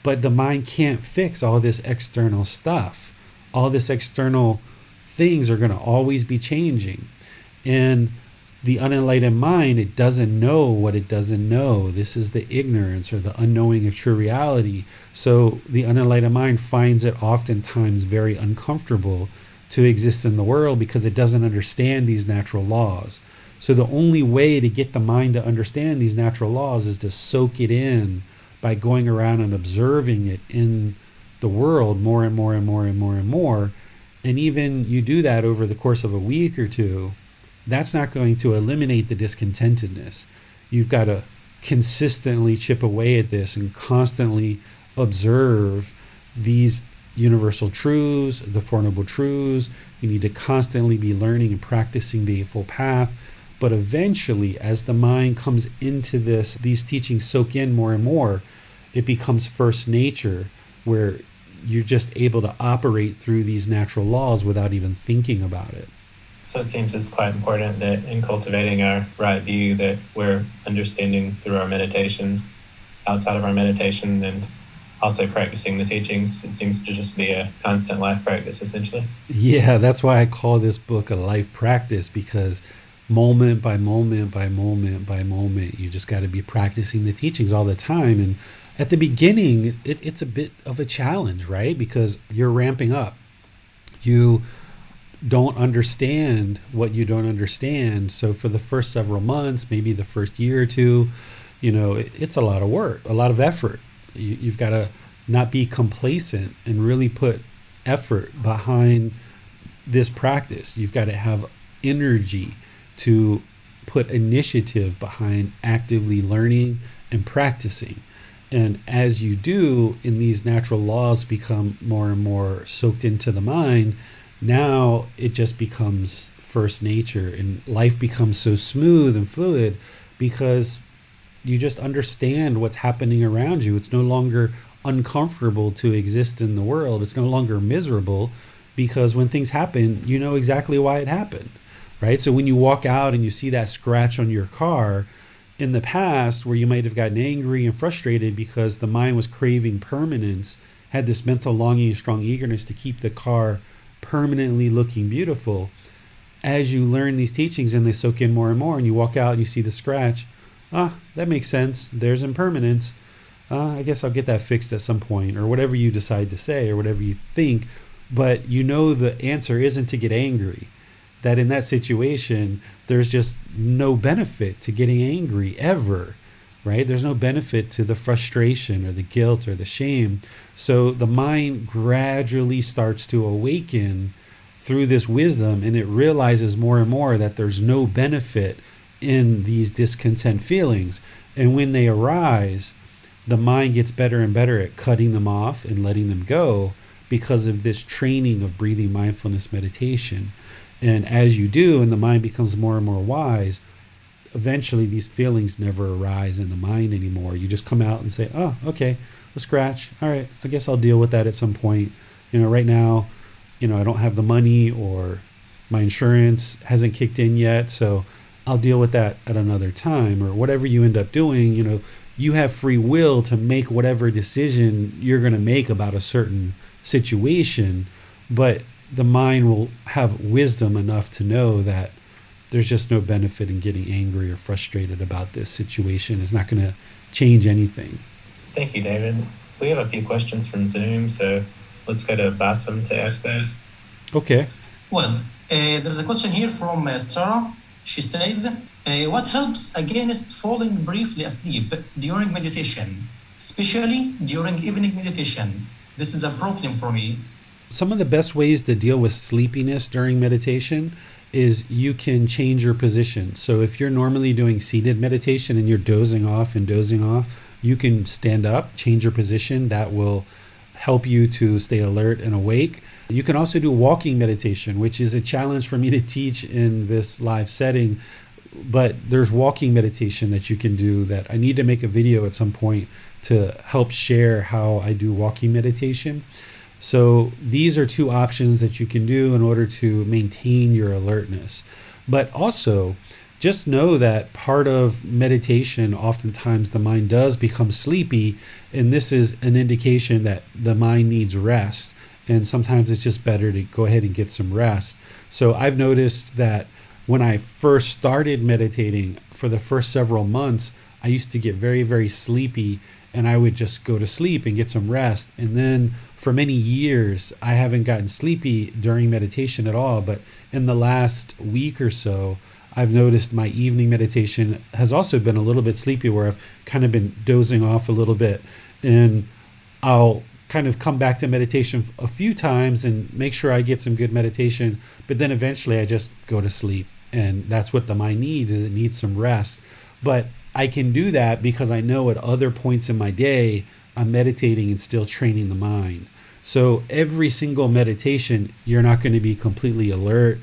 But the mind can't fix all this external stuff. All this external things are going to always be changing. And the unenlightened mind, it doesn't know what it doesn't know. This is the ignorance or the unknowing of true reality. So the unenlightened mind finds it oftentimes very uncomfortable to exist in the world, because it doesn't understand these natural laws. So the only way to get the mind to understand these natural laws is to soak it in by going around and observing it in the world more and more and more and more and more, and even you do that over the course of a week or two, that's not going to eliminate the discontentedness. You've got to consistently chip away at this and constantly observe these universal truths, the Four Noble Truths. You need to constantly be learning and practicing the Eightfold Path. But eventually, as the mind comes into this, these teachings soak in more and more, it becomes first nature, where you're just able to operate through these natural laws without even thinking about it. So it seems it's quite important that in cultivating our right view that we're understanding through our meditations, outside of our meditation, and also practicing the teachings. It seems to just be a constant life practice, essentially. Yeah, that's why I call this book a life practice, because moment by moment by moment by moment, you just got to be practicing the teachings all the time. And at the beginning, it's a bit of a challenge, right? Because you're ramping up. You don't understand what you don't understand. So for the first several months, maybe the first year or two, it's a lot of work, a lot of effort. You've got to not be complacent and really put effort behind this practice. You've got to have energy to put initiative behind actively learning and practicing. And as you do, and these natural laws become more and more soaked into the mind, now it just becomes first nature, and life becomes so smooth and fluid because you just understand what's happening around you. It's no longer uncomfortable to exist in the world. It's no longer miserable, because when things happen, you know exactly why it happened, right? So when you walk out and you see that scratch on your car, in the past where you might have gotten angry and frustrated because the mind was craving permanence, had this mental longing and strong eagerness to keep the car permanently looking beautiful, as you learn these teachings and they soak in more and more, and you walk out and you see the scratch, that makes sense. There's impermanence. I guess I'll get that fixed at some point, or whatever you decide to say or whatever you think. But the answer isn't to get angry. That in that situation, there's just no benefit to getting angry ever, right? There's no benefit to the frustration or the guilt or the shame. So the mind gradually starts to awaken through this wisdom, and it realizes more and more that there's no benefit in these discontent feelings. And when they arise, the mind gets better and better at cutting them off and letting them go because of this training of breathing mindfulness meditation. And as you do, and the mind becomes more and more wise, eventually these feelings never arise in the mind anymore. You just come out and say, oh, okay, a scratch. All right, I guess I'll deal with that at some point. Right now, I don't have the money, or my insurance hasn't kicked in yet, so I'll deal with that at another time. Or whatever you end up doing, you have free will to make whatever decision you're going to make about a certain situation, but the mind will have wisdom enough to know that there's just no benefit in getting angry or frustrated about this situation. It's not going to change anything. Thank you, David. We have a few questions from Zoom, so let's go to Bassam to ask those. Okay. Well, there's a question here from Sarah. She says, what helps against falling briefly asleep during meditation, especially during evening meditation? This is a problem for me. Some of the best ways to deal with sleepiness during meditation is you can change your position. So if you're normally doing seated meditation and you're dozing off, you can stand up, change your position. That will help you to stay alert and awake. You can also do walking meditation, which is a challenge for me to teach in this live setting. But there's walking meditation that you can do that I need to make a video at some point to help share how I do walking meditation. So these are two options that you can do in order to maintain your alertness. But also, just know that part of meditation, oftentimes the mind does become sleepy, and this is an indication that the mind needs rest. And sometimes it's just better to go ahead and get some rest. So I've noticed that when I first started meditating, for the first several months, I used to get very, very sleepy, and I would just go to sleep and get some rest. And then for many years, I haven't gotten sleepy during meditation at all. But in the last week or so, I've noticed my evening meditation has also been a little bit sleepy, where I've kind of been dozing off a little bit. And I'll kind of come back to meditation a few times and make sure I get some good meditation, but then eventually I just go to sleep. And that's what the mind needs, is it needs some rest. But I can do that because I know at other points in my day, I'm meditating and still training the mind. So every single meditation, you're not going to be completely alert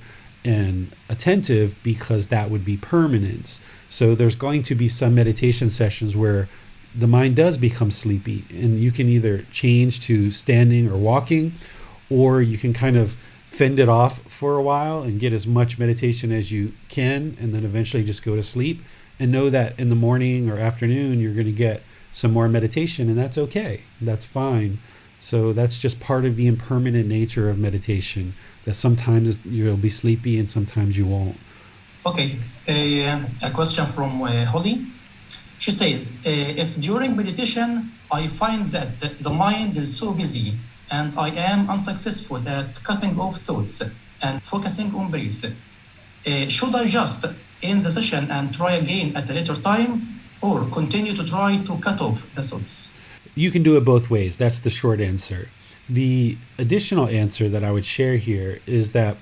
and attentive, because that would be permanence. So there's going to be some meditation sessions where the mind does become sleepy, and you can either change to standing or walking, or you can kind of fend it off for a while and get as much meditation as you can, and then eventually just go to sleep, and know that in the morning or afternoon you're going to get some more meditation, and that's okay. That's fine. So that's just part of the impermanent nature of meditation, that sometimes you'll be sleepy and sometimes you won't. Okay, a question from Holly. She says, if during meditation I find that the mind is so busy and I am unsuccessful at cutting off thoughts and focusing on breath, should I just end the session and try again at a later time, or continue to try to cut off the thoughts? You can do it both ways. That's the short answer. The additional answer that I would share here is that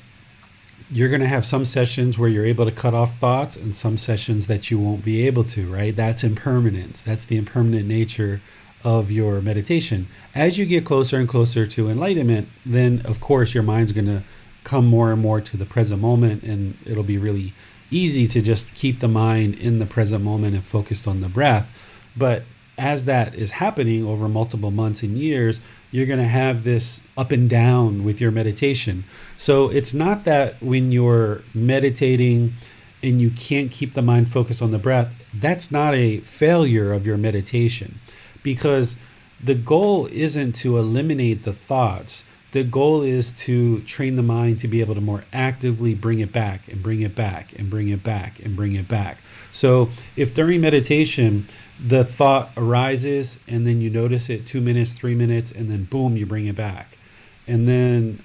you're going to have some sessions where you're able to cut off thoughts and some sessions that you won't be able to, right? That's impermanence. That's the impermanent nature of your meditation. As you get closer and closer to enlightenment, then of course your mind's going to come more and more to the present moment, and it'll be really easy to just keep the mind in the present moment and focused on the breath. But as that is happening over multiple months and years, you're going to have this up and down with your meditation. So it's not that when you're meditating and you can't keep the mind focused on the breath, that's not a failure of your meditation, because the goal isn't to eliminate the thoughts. The goal is to train the mind to be able to more actively bring it back and bring it back and bring it back and bring it back. So if during meditation the thought arises and then you notice it 2 minutes, 3 minutes, and then boom, you bring it back. And then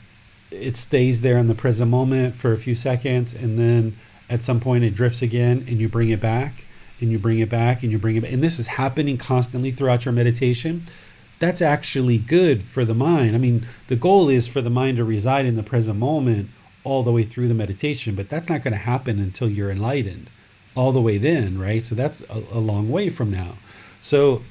it stays there in the present moment for a few seconds, and then at some point it drifts again, and you bring it back and you bring it back and you bring it back. And this is happening constantly throughout your meditation. That's actually good for the mind. I mean, the goal is for the mind to reside in the present moment all the way through the meditation, but that's not going to happen until you're enlightened all the way then, right? So that's a long way from now. So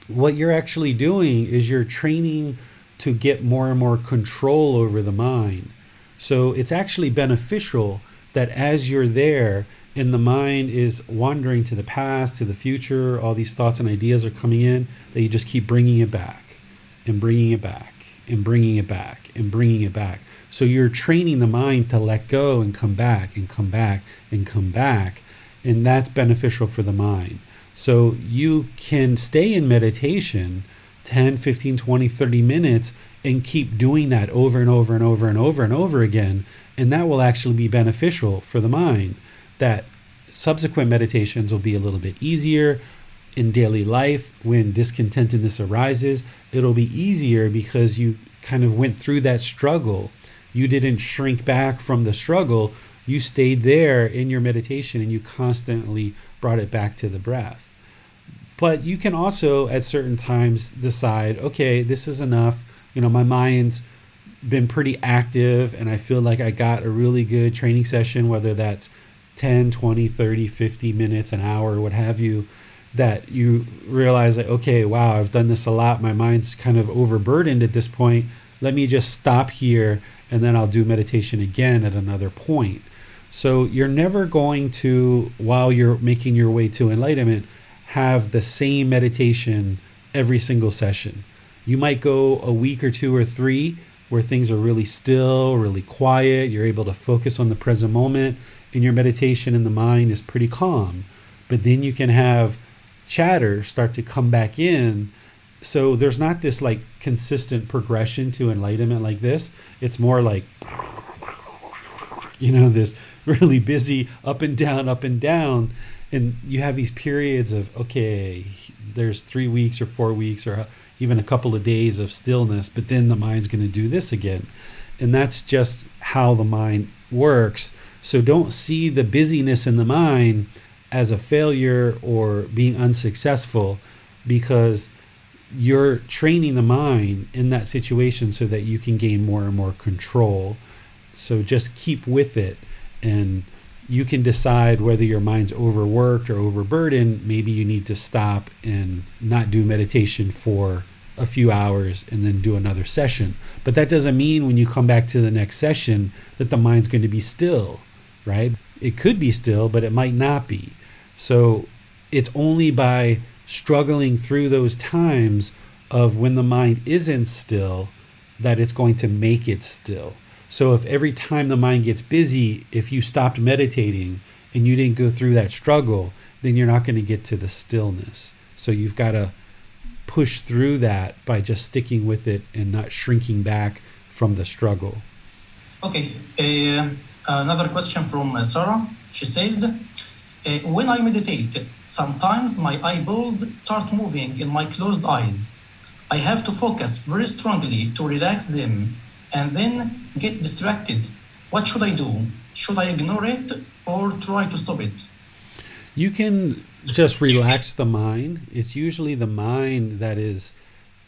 what you're actually doing is you're training to get more and more control over the mind. So it's actually beneficial that as you're there and the mind is wandering to the past, to the future, all these thoughts and ideas are coming in, that you just keep bringing it back and bringing it back and bringing it back and bringing it back. So you're training the mind to let go and come back and come back and come back. And that's beneficial for the mind. So you can stay in meditation 10, 15, 20, 30 minutes and keep doing that over and over and over and over and over again. And that will actually be beneficial for the mind. That subsequent meditations will be a little bit easier in daily life. When discontentedness arises, it'll be easier because you kind of went through that struggle. You didn't shrink back from the struggle. You stayed there in your meditation and you constantly brought it back to the breath. But you can also at certain times decide, okay, this is enough. You know, my mind's been pretty active and I feel like I got a really good training session, whether that's 10, 20, 30, 50 minutes, an hour, what have you, that you realize that, okay, wow, I've done this a lot. My mind's kind of overburdened at this point. Let me just stop here and then I'll do meditation again at another point. So you're never going to, while you're making your way to enlightenment, have the same meditation every single session. You might go a week or 2 or 3 where things are really still, really quiet. You're able to focus on the present moment and your meditation in the mind is pretty calm. But then you can have chatter start to come back in. So there's not this like consistent progression to enlightenment like this. It's more like, you know, this really busy up and down. And you have these periods of, okay, there's 3 weeks or 4 weeks or even a couple of days of stillness, but then the mind's going to do this again. And that's just how the mind works. So don't see the busyness in the mind as a failure or being unsuccessful, because you're training the mind in that situation so that you can gain more and more control. So just keep with it, and you can decide whether your mind's overworked or overburdened. Maybe you need to stop and not do meditation for a few hours and then do another session. But that doesn't mean when you come back to the next session that the mind's going to be still, right? It could be still, but it might not be. So it's only by struggling through those times of when the mind isn't still that it's going to make it still. So if every time the mind gets busy, if you stopped meditating and you didn't go through that struggle, then you're not going to get to the stillness. So you've got to push through that by just sticking with it and not shrinking back from the struggle. Okay, another question from Sarah. She says, when I meditate, sometimes my eyeballs start moving in my closed eyes. I have to focus very strongly to relax them and then get distracted. What should I do? Should I ignore it or try to stop it? You can just relax the mind. It's usually the mind that is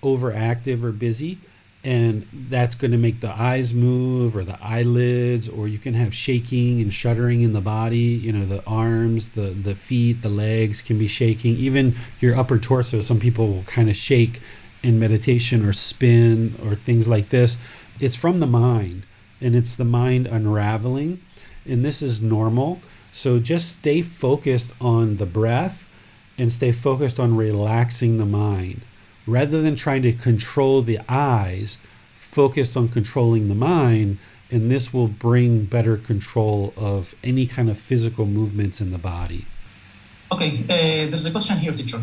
overactive or busy, and that's going to make the eyes move or the eyelids, or you can have shaking and shuddering in the body. The arms, the feet, the legs can be shaking. Even your upper torso, some people will kind of shake in meditation or spin or things like this. It's from the mind, and it's the mind unraveling, and this is normal. So just stay focused on the breath and stay focused on relaxing the mind. Rather than trying to control the eyes, focus on controlling the mind, and this will bring better control of any kind of physical movements in the body. Okay, there's a question here, teacher.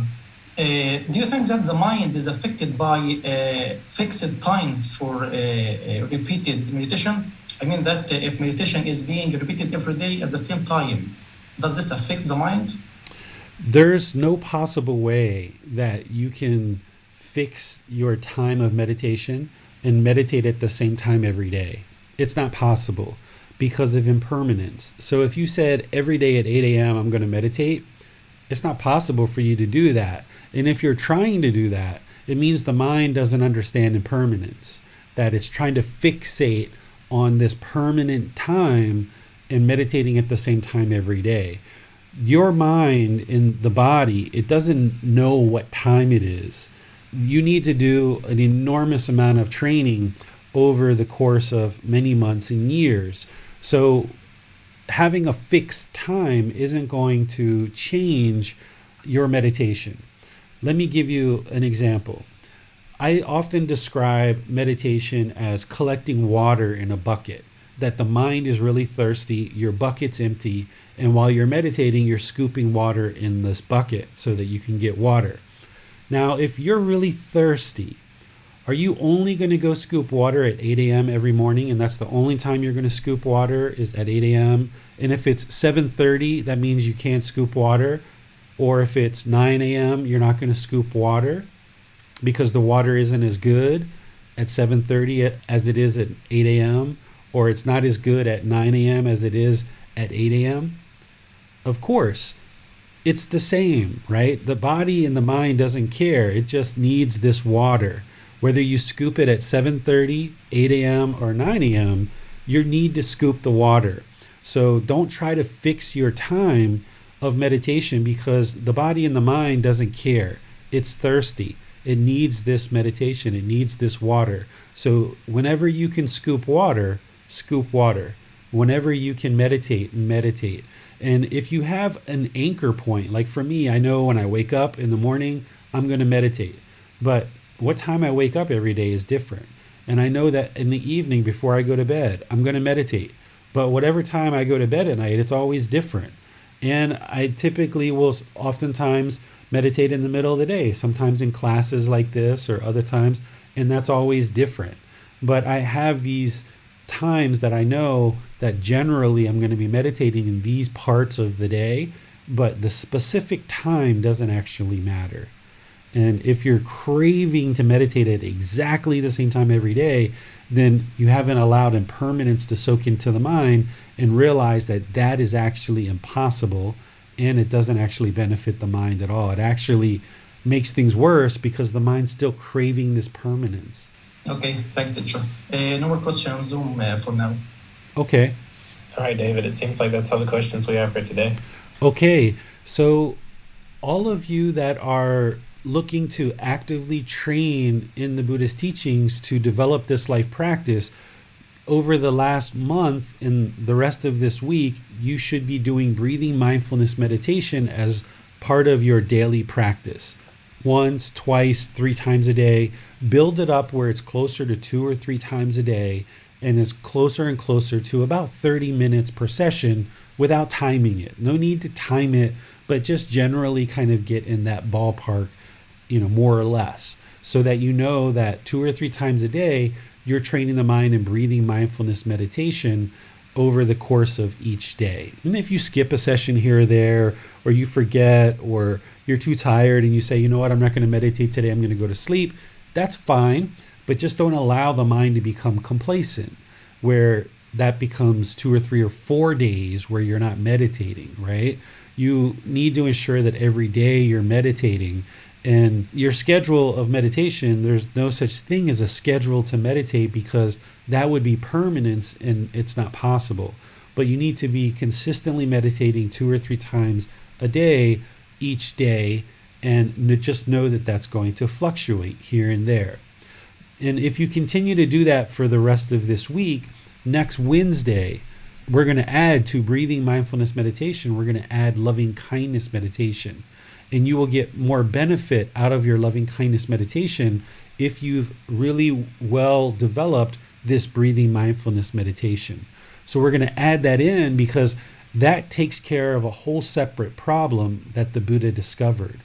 Do you think that the mind is affected by fixed times for repeated meditation? I mean that if meditation is being repeated every day at the same time, does this affect the mind? There's no possible way that you can fix your time of meditation and meditate at the same time every day. It's not possible because of impermanence. So if you said every day at 8 a.m. I'm going to meditate, it's not possible for you to do that. And if you're trying to do that, it means the mind doesn't understand impermanence, that it's trying to fixate on this permanent time and meditating at the same time every day. Your mind in the body, it doesn't know what time it is. You need to do an enormous amount of training over the course of many months and years. So having a fixed time isn't going to change your meditation. Let me give you an example. I often describe meditation as collecting water in a bucket, that the mind is really thirsty, your bucket's empty, and while you're meditating, you're scooping water in this bucket so that you can get water. Now, if you're really thirsty, are you only going to go scoop water at 8 a.m. every morning, and that's the only time you're going to scoop water is at 8 a.m.? And if it's 7:30, that means you can't scoop water. Or if it's 9 a.m., you're not going to scoop water because the water isn't as good at 7:30 as it is at 8 a.m., or it's not as good at 9 a.m. as it is at 8 a.m. Of course, it's the same, right? The body and the mind doesn't care. It just needs this water. Whether you scoop it at 7:30, 8 a.m., or 9 a.m., you need to scoop the water. So don't try to fix your time of meditation because the body and the mind doesn't care. It's thirsty. It needs this meditation. It needs this water. So whenever you can scoop water, scoop water. Whenever you can meditate, meditate. And if you have an anchor point, like for me, I know when I wake up in the morning, I'm going to meditate. But what time I wake up every day is different. And I know that in the evening before I go to bed, I'm going to meditate. But whatever time I go to bed at night, it's always different. And I typically will oftentimes meditate in the middle of the day, sometimes in classes like this or other times, and that's always different. But I have these times that I know that generally I'm going to be meditating in these parts of the day, but the specific time doesn't actually matter. And if you're craving to meditate at exactly the same time every day, then you haven't allowed impermanence to soak into the mind and realize that that is actually impossible, and it doesn't actually benefit the mind at all. It actually makes things worse because the mind's still craving this permanence. Okay, thanks, teacher. No more questions on Zoom for now. Okay. All right, David, it seems like that's all the questions we have for today. Okay, so all of you that are looking to actively train in the Buddhist teachings to develop this life practice, over the last month and the rest of this week, you should be doing breathing mindfulness meditation as part of your daily practice. Once, twice, 3 times a day. Build it up where it's closer to 2 or 3 times a day and is closer and closer to about 30 minutes per session without timing it. No need to time it, but just generally kind of get in that ballpark, more or less, so that you know that 2 or 3 times a day, you're training the mind in breathing mindfulness meditation over the course of each day. And if you skip a session here or there, or you forget, or you're too tired and you say, you know what, I'm not going to meditate today, I'm going to go to sleep, that's fine. But just don't allow the mind to become complacent, where that becomes 2 or 3 or 4 days where you're not meditating, right? You need to ensure that every day you're meditating. And your schedule of meditation, there's no such thing as a schedule to meditate, because that would be permanence and it's not possible. But you need to be consistently meditating 2 or 3 times a day, each day, and just know that that's going to fluctuate here and there. And if you continue to do that for the rest of this week, next Wednesday, we're going to add to breathing mindfulness meditation, we're going to add loving kindness meditation. And you will get more benefit out of your loving kindness meditation if you've really well developed this breathing mindfulness meditation. So we're going to add that in because that takes care of a whole separate problem that the Buddha discovered.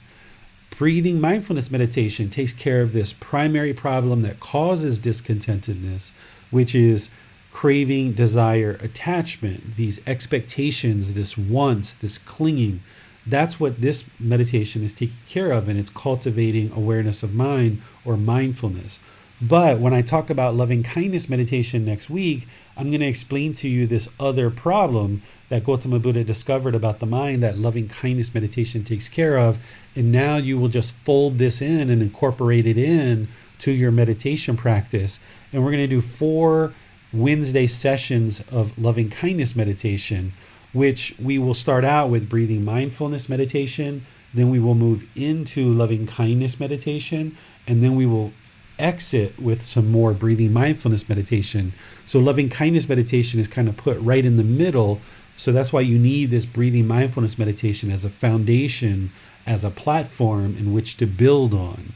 Breathing mindfulness meditation takes care of this primary problem that causes discontentedness, which is craving, desire, attachment, these expectations, this wants, this clinging. That's what this meditation is taking care of, and it's cultivating awareness of mind or mindfulness. But when I talk about loving kindness meditation next week, I'm going to explain to you this other problem that Gotama Buddha discovered about the mind that loving kindness meditation takes care of. And now you will just fold this in and incorporate it in to your meditation practice. And we're going to do 4 Wednesday sessions of loving kindness meditation, which we will start out with breathing mindfulness meditation, then we will move into loving kindness meditation, and then we will exit with some more breathing mindfulness meditation. So loving kindness meditation is kind of put right in the middle. So that's why you need this breathing mindfulness meditation as a foundation, as a platform in which to build on.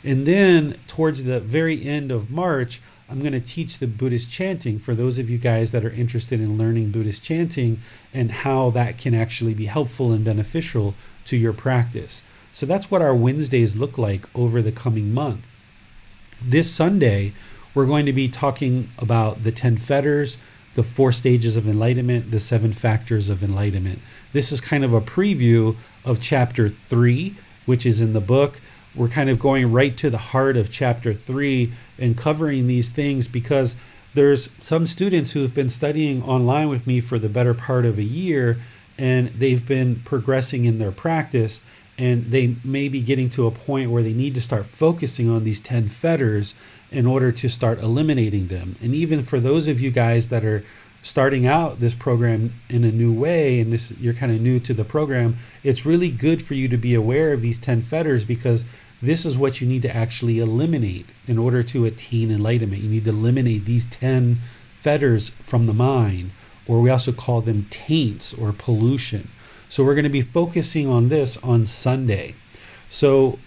And then towards the very end of March, I'm going to teach the Buddhist chanting for those of you guys that are interested in learning Buddhist chanting and how that can actually be helpful and beneficial to your practice. So that's what our Wednesdays look like over the coming month. This Sunday, we're going to be talking about the 10 fetters, the 4 stages of enlightenment, the 7 factors of enlightenment. This is kind of a preview of chapter 3, which is in the book. We're kind of going right to the heart of chapter 3 and covering these things because there's some students who have been studying online with me for the better part of a year, and they've been progressing in their practice, and they may be getting to a point where they need to start focusing on these 10 fetters in order to start eliminating them. And even for those of you guys that are starting out this program in a new way, and you're kind of new to the program, it's really good for you to be aware of these 10 fetters, because this is what you need to actually eliminate in order to attain enlightenment. You need to eliminate these 10 fetters from the mind, or we also call them taints or pollution. So we're going to be focusing on this on Sunday. So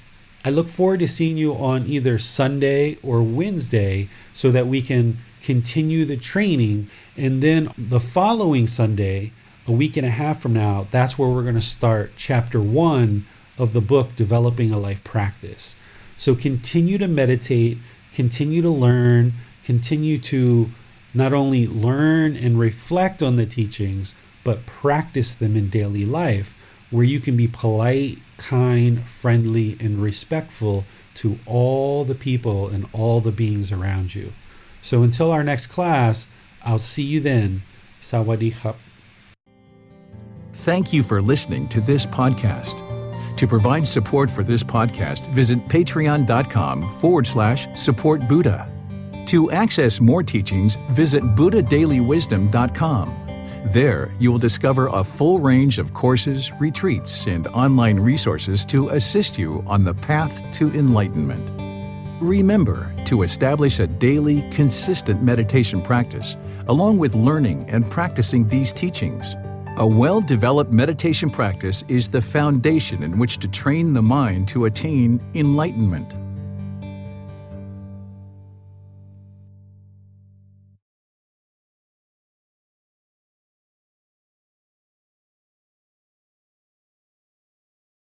I look forward to seeing you on either Sunday or Wednesday so that we can continue the training. And then the following Sunday, a week and a half from now, that's where we're going to start chapter 1 of the book, Developing a Life Practice. So continue to meditate, continue to learn, continue to not only learn and reflect on the teachings, but practice them in daily life, where you can be polite, kind, friendly, and respectful to all the people and all the beings around you. So until our next class, I'll see you then. Sawadee khap. Thank you for listening to this podcast. To provide support for this podcast, visit patreon.com/support Buddha. To access more teachings, visit buddhadailywisdom.com. There, you will discover a full range of courses, retreats, and online resources to assist you on the path to enlightenment. Remember to establish a daily, consistent meditation practice, along with learning and practicing these teachings. A well-developed meditation practice is the foundation in which to train the mind to attain enlightenment.